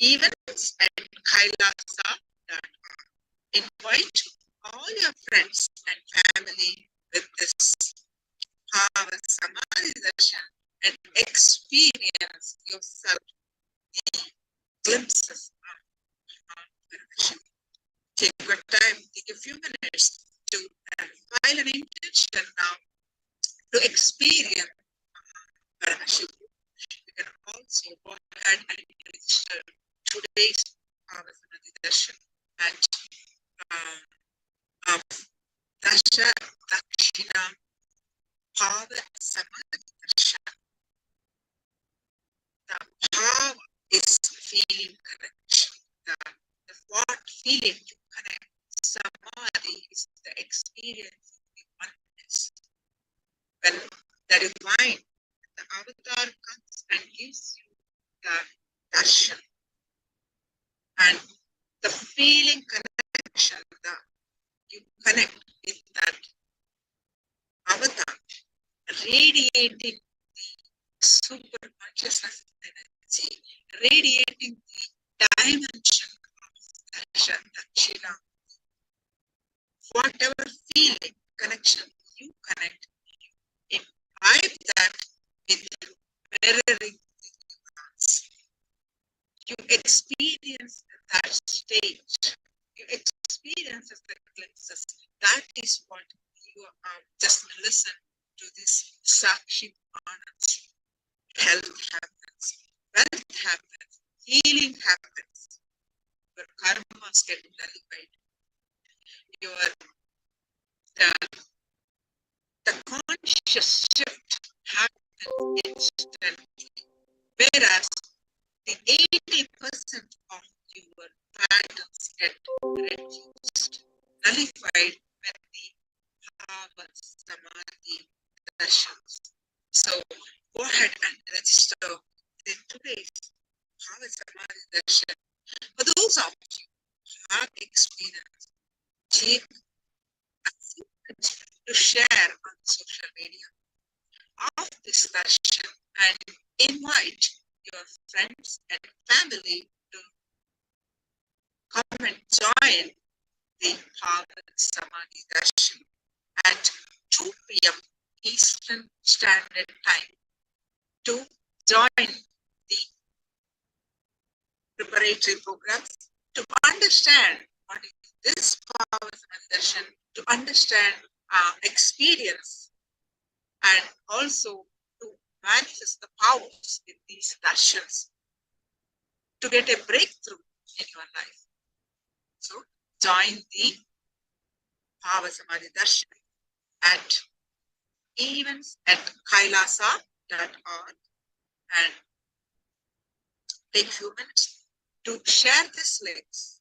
events at KAILASA.org. Invite all your friends and family with this Power Samadhi Darshan and experience yourself the glimpses of Paramashivoham. Take your time, take a few minutes to file an intention now to experience Paramashivoham. You can also go ahead and register today's Power Samadhi Darshan at of Dasha Dakshina Bhava Samadhi Darshan. The bhava is feeling connection. The what feeling you connect. Samadhi is the experience of the oneness. When the divine, the avatar comes and gives you the darshan and the feeling connection, you connect with that avatar, radiating the super consciousness energy, radiating the dimension of darshan, dakshina. Whatever feeling connection you connect, you imbibe that with mirroring the nuance. You experience that state. You experience the glimpses. That is what you are. Just listen to this Sakshi Anand. Health happens, wealth happens, healing happens. Your karmas get nullified. Your the conscious shift happens instantly. Whereas the 80% of your patterns get reduced, nullified when the Bhava Samadhi darshans. So go ahead and register in today's Bhava Samadhi darshan. For those of you who have experience, take a second to share on social media of this darshan and invite your friends and family to come and join the Bhava Samadhi darshan at 2 p.m. Eastern Standard Time to join the preparatory programs, to understand what is this Bhava Samadhi darshan, to understand experience, and also to manifest the powers in these darshans, to get a breakthrough in your life. So join the Bhava Samadhi darshan at events at KAILASA.org and take few minutes to share this links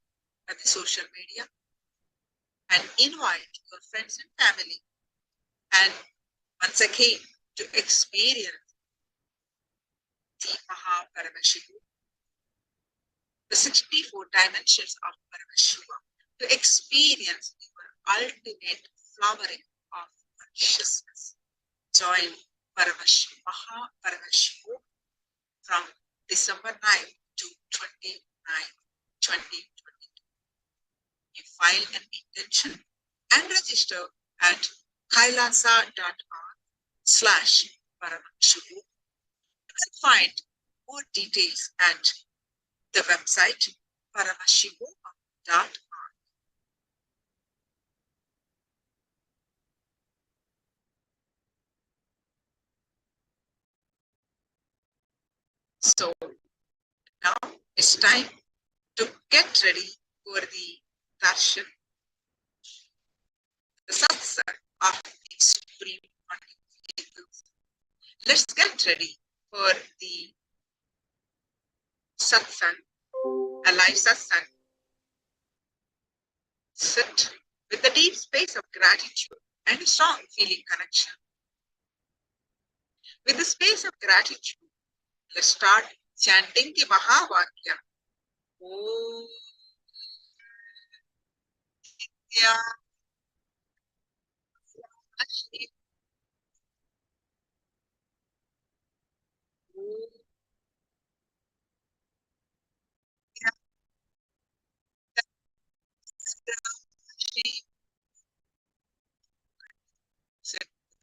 at the social media and invite your friends and family, and once again to experience the Paramashivoham, the 64 dimensions of Paramashivoham, to experience your ultimate flowering of consciousness. Join Paramashivoham from December 9 to 29, 2022. You file an intention and register at kailasa.org/Paramashivoham. You can find more details at the website Paramashivoham.org. So now it's time to get ready for the darshan, the satsang of the Supreme Pontificals. Let's get ready for the satsang, a live satsang. Sit with the deep space of gratitude and a strong feeling connection. With the space of gratitude, let's start chanting the Mahavakya. Om Nithyananda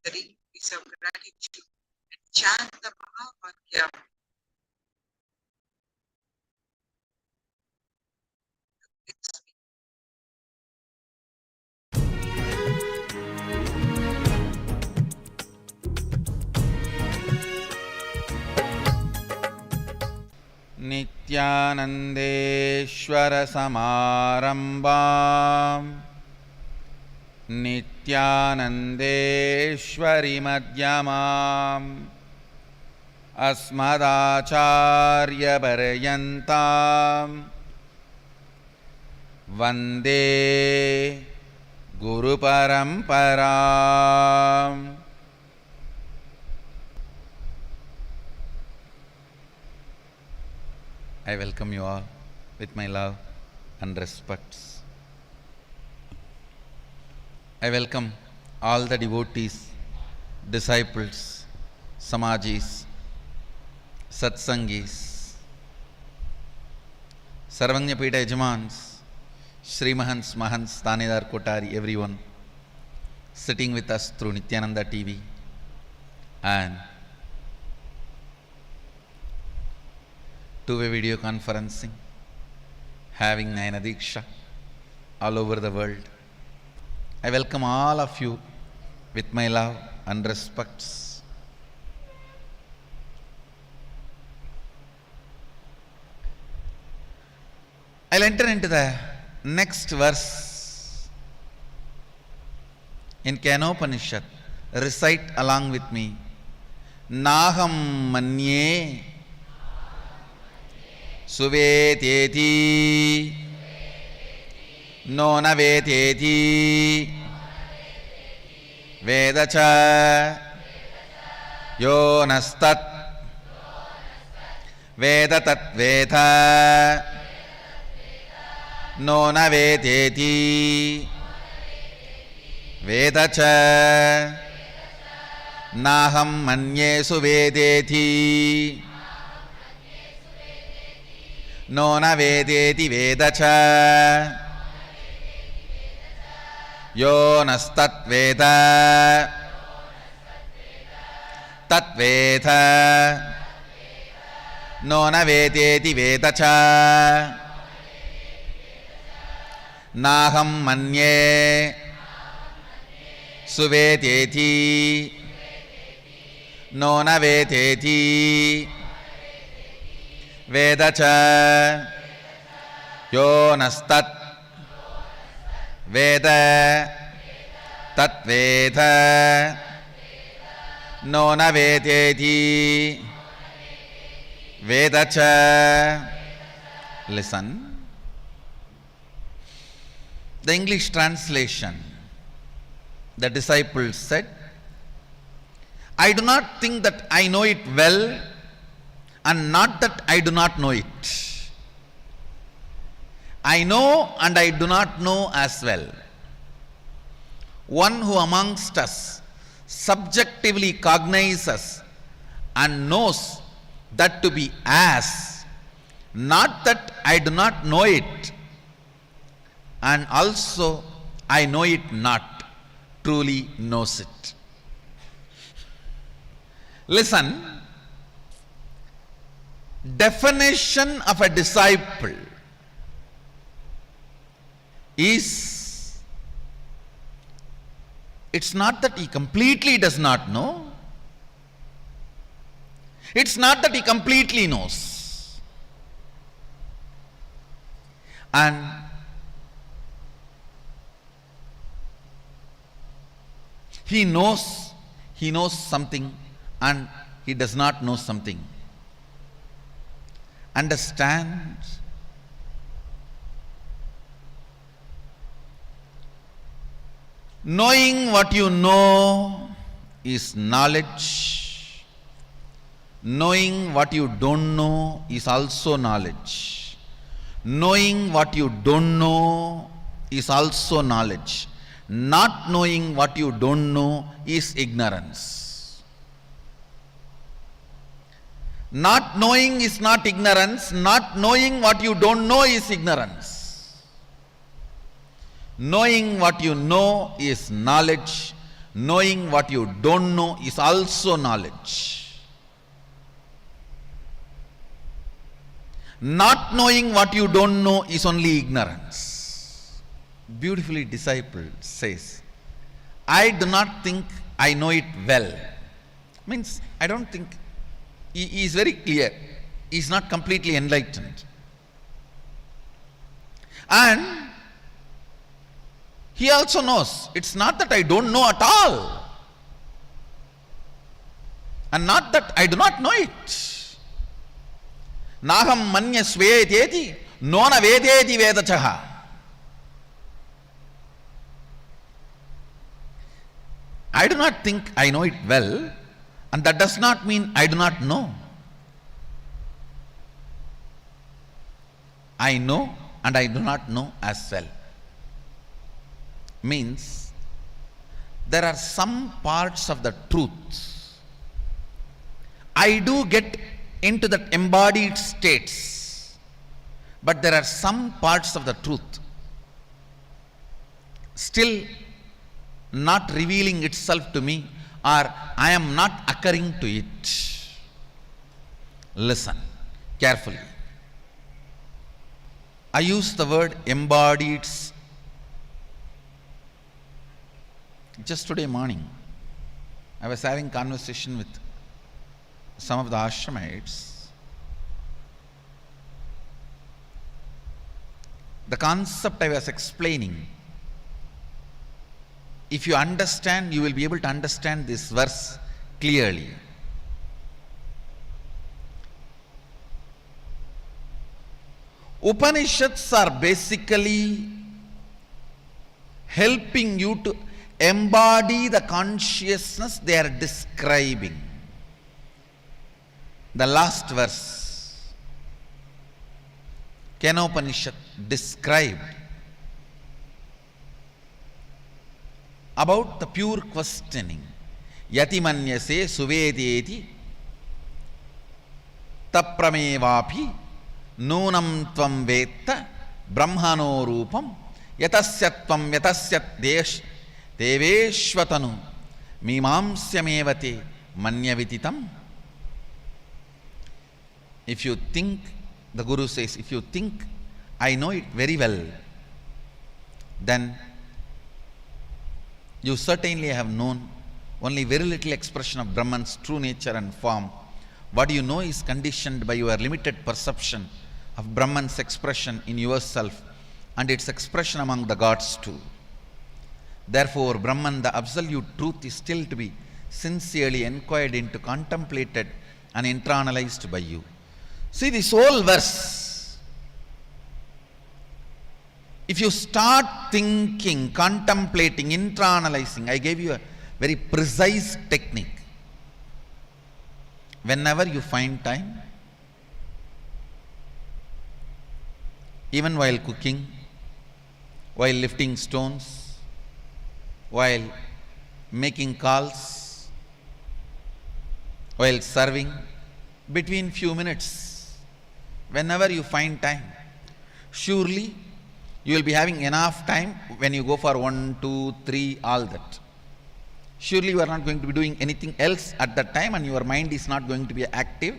the deep space of gratitude and chant the Mahavakya. Nithyananda नित्यानन्देश्वरसमारम्भाम् नित्यानन्देश्वरिमध्यमाम् अस्मदाचार्यपर्यन्ताम् वन्दे गुरुपरम्पराम्. I welcome you all with my love and respects. I welcome all the devotees, disciples, samajis, satsangis, Sarvanya Pita Yajamans, Shri Mahants, Mahants, Tanidar Kotari, everyone sitting with us through Nithyananda TV and two-way video conferencing, having Nayana Diksha all over the world. I welcome all of you with my love and respects. I'll enter into the next verse in Kenopanishad. Recite along with me. Naham manye Suveteti no naveteti Vedacha yo nastat Vedatat veta no naveteti Vedacha naham manye suvedeti no navedeti vedacha yo nastat veda tat veda no navedeti vedacha naham manye suvedeti no navedeti Vedacha yo nastat Veda tat veda no navedeti Vedacha. Listen. The English translation. The disciples said, I do not think that I know it well, and not that I do not know it. I know and I do not know as well. One who amongst us subjectively cognizes and knows that to be as, not that I do not know it, and also I know it not, truly knows it. Listen. Definition of a disciple is, it's not that he completely does not know, it's not that he completely knows, and he knows something and he does not know something. Understand? Knowing what you know is knowledge. Knowing what you don't know is also knowledge. Knowing what you don't know is also knowledge. Not knowing what you don't know is ignorance. Not knowing is not ignorance. Not knowing what you don't know is ignorance. Knowing what you know is knowledge. Knowing what you don't know is also knowledge. Not knowing what you don't know is only ignorance. Beautifully disciple says, I do not think I know it well. Means I don't think. He is very clear. is not completely enlightened. And he also knows it's not that I don't know at all, and not that I do not know it. Naham manya sveti nona vedeti vedachaha. I do not think I know it well, and that does not mean I do not know. I know and I do not know as well. Means there are some parts of the truth I do get into that embodied states, but there are some parts of the truth still not revealing itself to me, or I am not occurring to it. Listen carefully. I use the word embodied. Just today morning, I was having conversation with some of the ashramites. The concept I was explaining, if you understand, you will be able to understand this verse clearly. Upanishads are basically helping you to embody the consciousness they are describing. The last verse, Kenopanishad described about the pure questioning. Yati manyase suvedeti tapramevapi nunam tvam vetta brahmano rupam yatasya tvam yatasyat deveshvatanu mimamsyamevate manyavititam. If you think, the Guru says, if you think I know it very well, then you certainly have known only very little expression of Brahman's true nature and form. What you know is conditioned by your limited perception of Brahman's expression in yourself and its expression among the gods too. Therefore, Brahman, the absolute truth, is still to be sincerely inquired into, contemplated and internalized by you. See this whole verse. If you start thinking, contemplating, internalizing, I gave you a very precise technique. Whenever you find time, even while cooking, while lifting stones, while making calls, while serving, between few minutes, whenever you find time, surely you will be having enough time when you go for 1, 2, 3, all that. Surely you are not going to be doing anything else at that time, and your mind is not going to be active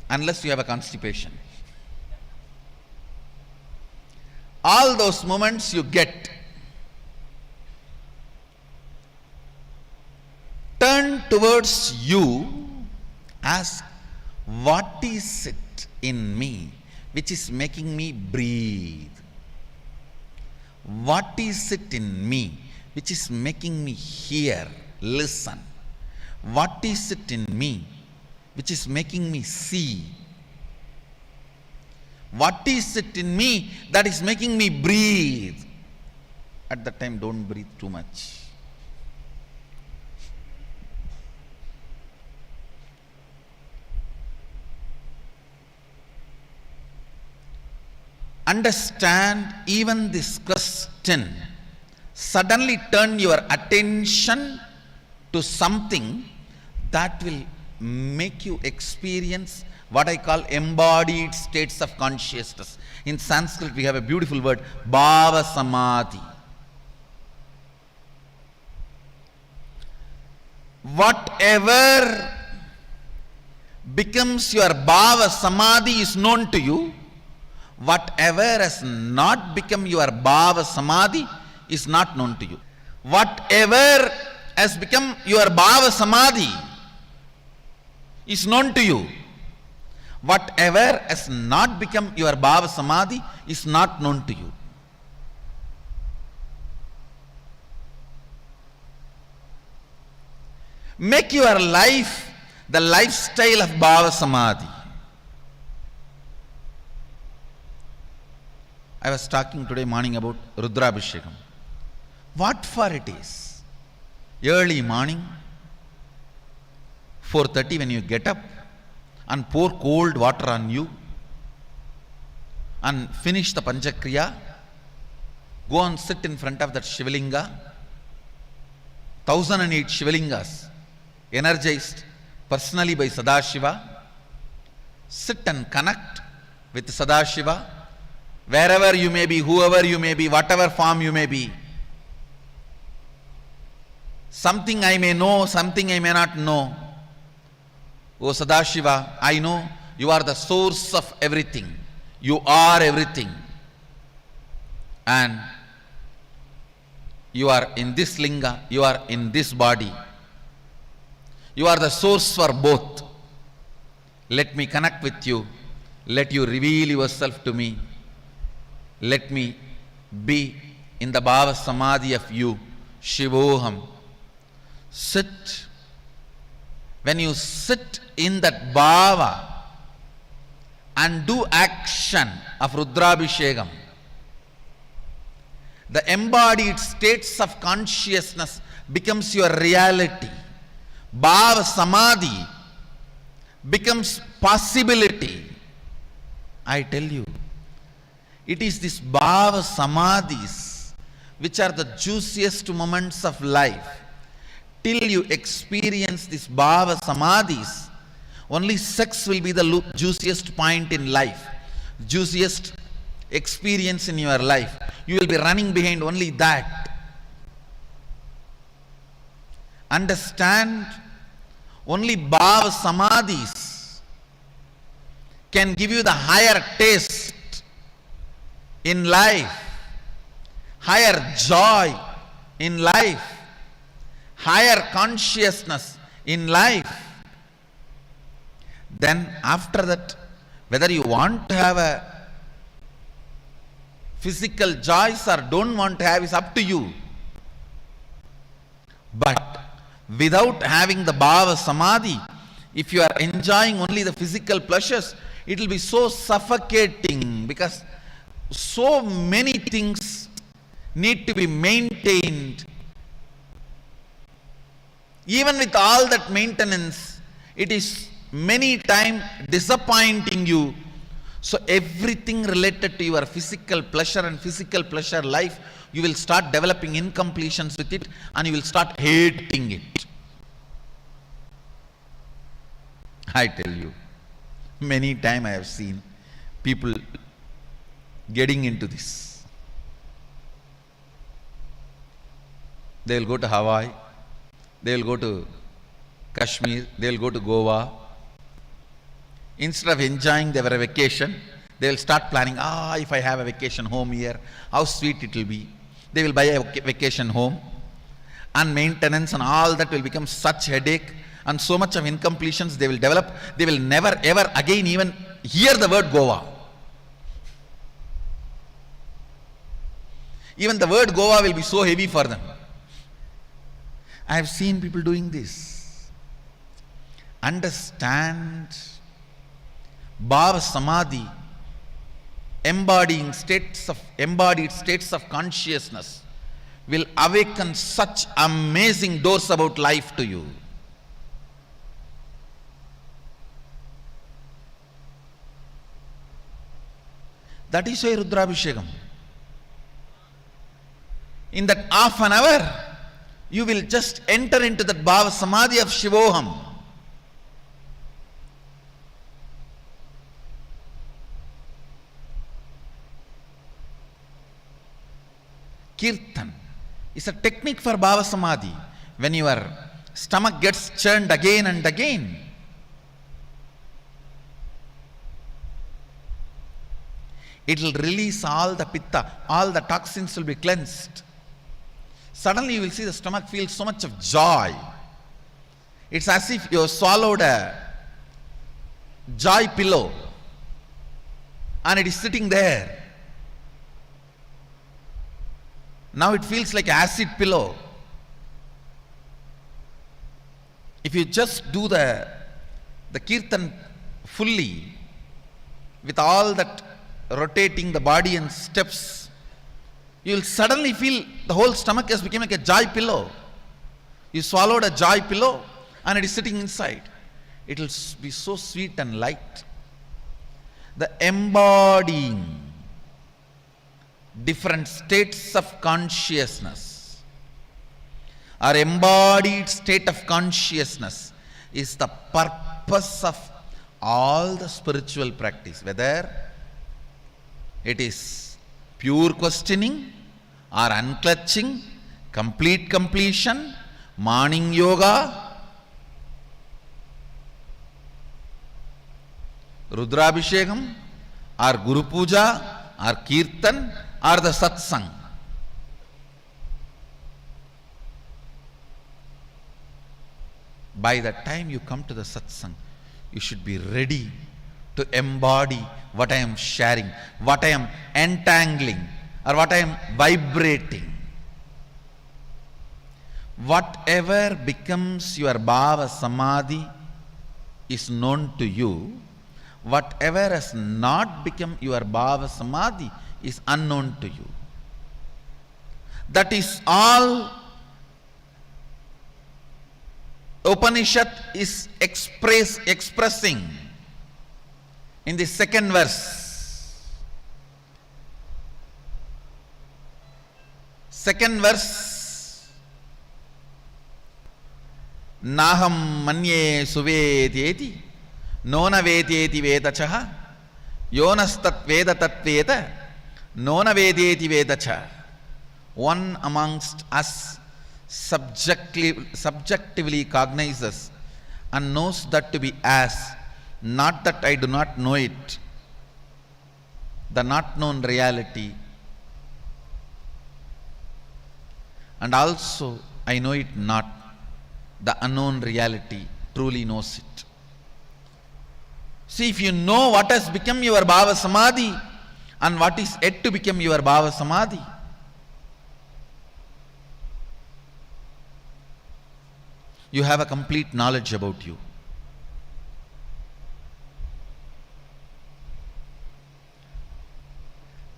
unless you have a constipation. All those moments you get, turn towards you, ask, what is it in me which is making me breathe? What is it in me which is making me hear, listen? What is it in me which is making me see? What is it in me that is making me breathe? At that time, don't breathe too much. Understand, even this question, suddenly turn your attention to something that will make you experience what I call embodied states of consciousness. In Sanskrit, we have a beautiful word, bhava samadhi. Whatever becomes your bhava samadhi is known to you. Whatever has not become your bhava samadhi is not known to you. Whatever has become your bhava samadhi is known to you. Whatever has not become your Bhava Samadhi is not known to you. Make your life the lifestyle of Bhava Samadhi. I was talking today morning about Rudrabhishekam. What for it is? Early morning, 4:30 when you get up and pour cold water on you and finish the Panchakriya, go and sit in front of that Shivalinga, 1008 Shivalingas, energized personally by Sadashiva, sit and connect with Sadashiva, wherever you may be, whoever you may be, whatever form you may be. Something I may know, something I may not know. O Sadashiva, I know you are the source of everything. You are everything. And you are in this linga, you are in this body. You are the source for both. Let me connect with you. Let you reveal yourself to me. Let me be in the Bhava Samadhi of you. Shivoham. Sit. When you sit in that Bhava and do action of Rudrabhishekam, the embodied states of consciousness becomes your reality. Bhava Samadhi becomes possibility. I tell you, it is this Bhava Samadhis which are the juiciest moments of life. Till you experience this Bhava Samadhis, only sex will be the juiciest point in life, juiciest experience in your life. You will be running behind only that. Understand, only Bhava Samadhis can give you the higher taste in life, higher joy in life, higher consciousness in life. Then after that, whether you want to have a physical joys or don't want to have is up to you. But without having the Bhava Samadhi, if you are enjoying only the physical pleasures, it will be so suffocating, because so many things need to be maintained. Even with all that maintenance, it is many times disappointing you. So everything related to your physical pleasure and physical pleasure life, you will start developing incompletions with it, and you will start hating it. I tell you, many times I have seen people getting into this. They will go to Hawaii, they will go to Kashmir, they will go to Goa. Instead of enjoying their vacation, they will start planning, if I have a vacation home here, how sweet it will be. They will buy a vacation home, and maintenance and all that will become such headache, and so much of incompletions they will develop. They will never ever again even hear the word Goa. Even the word Goa will be so heavy for them. I have seen people doing this. Understand, Bhava Samadhi, embodied states of consciousness, will awaken such amazing doors about life to you. That is why Rudrabhishekam. In that half an hour, you will just enter into that Bhava Samadhi of Shivoham. Kirtan is a technique for Bhava Samadhi. When your stomach gets churned again and again, it will release all the pitta, all the toxins will be cleansed. Suddenly you will see the stomach feels so much of joy. It's as if you have swallowed a joy pillow and it is sitting there. Now it feels like acid pillow. If you just do the kirtan fully, with all that rotating the body and steps, you will suddenly feel the whole stomach has become like a joy pillow. You swallowed a joy pillow and it is sitting inside. It will be so sweet and light. The embodying different states of consciousness, our embodied state of consciousness is the purpose of all the spiritual practice, whether it is pure questioning or unclutching, complete completion, morning yoga, Rudrabhishekam, or Guru Puja, or Kirtan, or the Satsang. By the time you come to the Satsang, you should be ready to embody what I am sharing, what I am entangling, or what I am vibrating. Whatever becomes your Bhava Samadhi is known to you. Whatever has not become your Bhava Samadhi is unknown to you. That is all Upanishad is expressing in the second verse. Second verse, Naham manye suvedyeti nona vedyeti vedachaha yonastat veda tat veda nona vedyeti vedacha. One amongst us subjectively cognizes and knows that to be as, not that I do not know it, the not known reality, and also I know it not, the unknown reality truly knows it. See, if you know what has become your Bhava Samadhi and what is yet to become your Bhava Samadhi, you have a complete knowledge about you.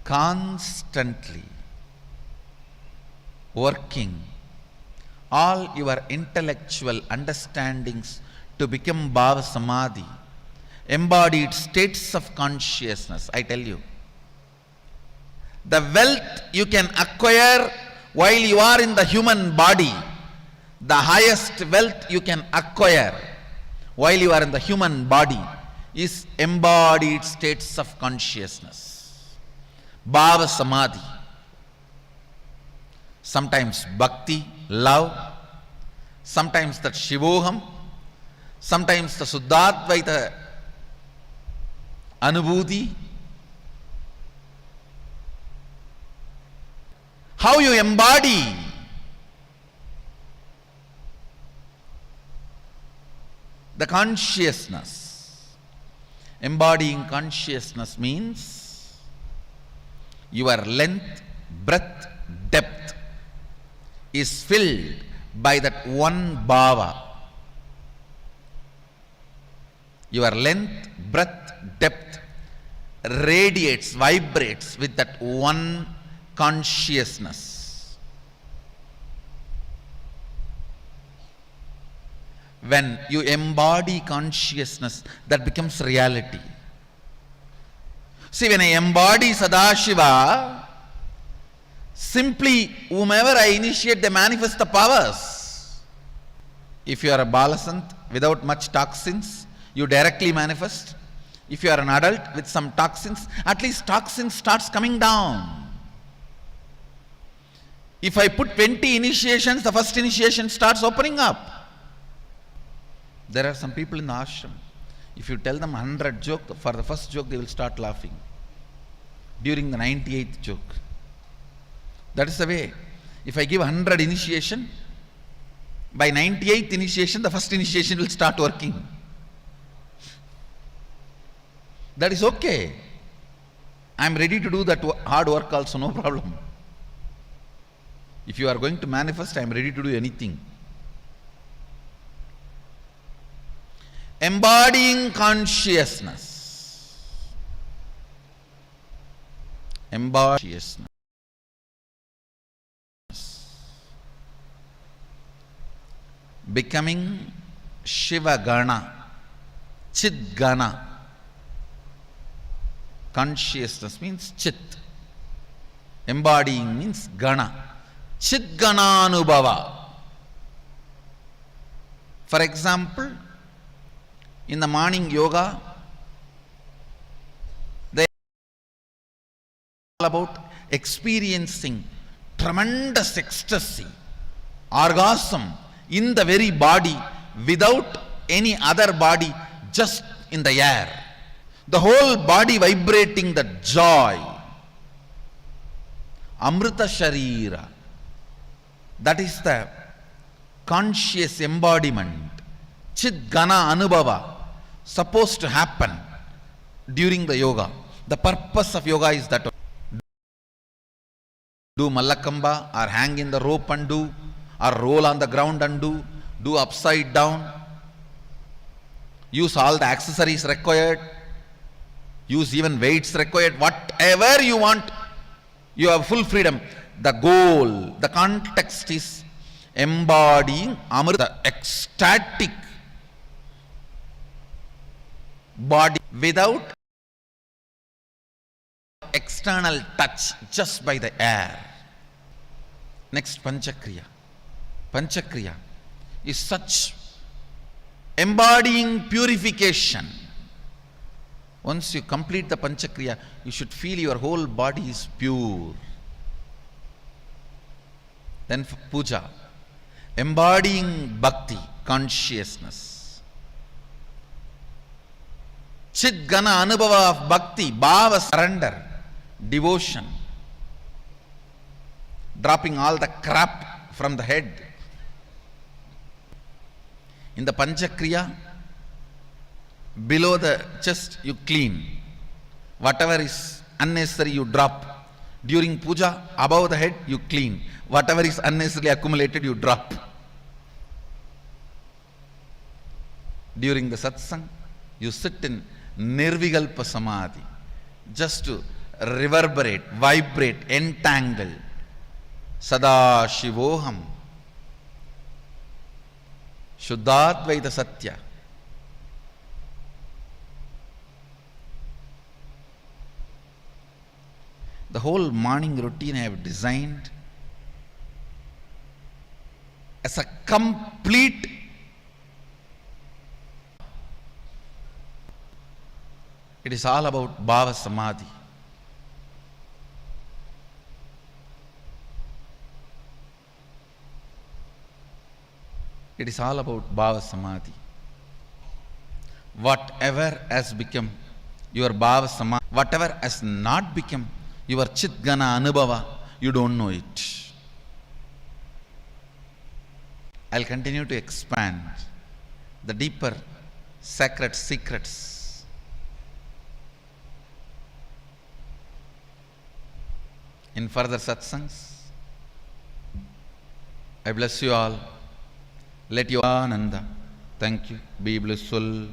Constantly working all your intellectual understandings to become Bhava Samadhi, embodied states of consciousness. I tell you, the wealth you can acquire while you are in the human body, the highest wealth you can acquire while you are in the human body is embodied states of consciousness. Bhava Samadhi. Sometimes bhakti, love, sometimes that Shivoham, sometimes the Suddhadvaita Anubhuti. How you embody the consciousness. Embodying consciousness means your length, breadth, depth is filled by that one bhava. Your length, breadth, depth radiates, vibrates with that one consciousness. When you embody consciousness, that becomes reality. See, when I embody Sadashiva, simply whomever I initiate, they manifest the powers. If you are a Balasant without much toxins, you directly manifest. If you are an adult with some toxins, at least toxins starts coming down. If I put 20 initiations, the first initiation starts opening up. There are some people in the ashram, if you tell them 100 jokes, for the first joke they will start laughing. During the 98th joke. That is the way. If I give 100 initiation, by 98th initiation, the first initiation will start working. That is okay. I am ready to do that hard work also, no problem. If you are going to manifest, I am ready to do anything. Embodying consciousness. Consciousness. Becoming Shiva Gana, Chit Gana. Consciousness means Chit. Embodying means Gana. Chit Gana Anubhava. For example, in the morning yoga, they are all about experiencing tremendous ecstasy, orgasm in the very body without any other body, just in the air. The whole body vibrating the joy. Amrita Sharira. That is the conscious embodiment. Chit Gana Anubhava. Supposed to happen during the yoga. The purpose of yoga is that do Mallakamba or hang in the rope and do, or roll on the ground and do upside down, use all the accessories required, use even weights required, whatever you want, you have full freedom. The goal, the context is embodying Amrita, the ecstatic body without external touch, just by the air. Next, Panchakriya. Panchakriya is such embodying purification. Once you complete the Panchakriya, you should feel your whole body is pure. Then Puja, embodying Bhakti, consciousness. Chit Gana Anubhava of Bhakti, Bhava, surrender, devotion, dropping all the crap from the head. In the Panchakriya, below the chest you clean. Whatever is unnecessary you drop. During puja, above the head you clean. Whatever is unnecessarily accumulated you drop. During the satsang, you sit in Nirvikalpa Samadhi, just to reverberate, vibrate, entangle. Sadashivoham, Shuddhadvaita Satya. The whole morning routine I have designed as a complete It is all about Bhava Samadhi. It is all about Bhava Samadhi. Whatever has become your Bhava Samadhi, whatever has not become your Chit Gana Anubhava, you don't know it. I'll continue to expand the deeper sacred secrets in further satsangs. I bless you all. Let you Ananda. Thank you. Be blissful.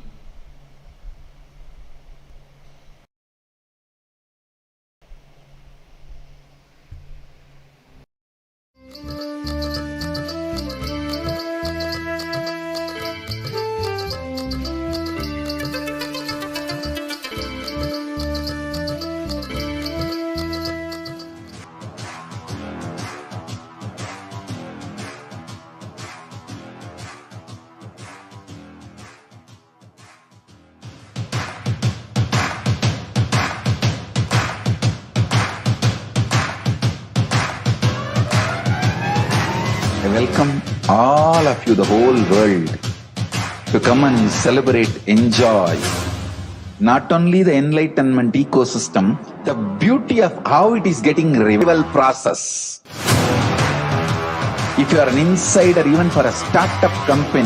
I welcome all of you, the whole world, to come and celebrate, enjoy not only the enlightenment ecosystem, the beauty of how it is getting revival process. If you are an insider, even for a startup company,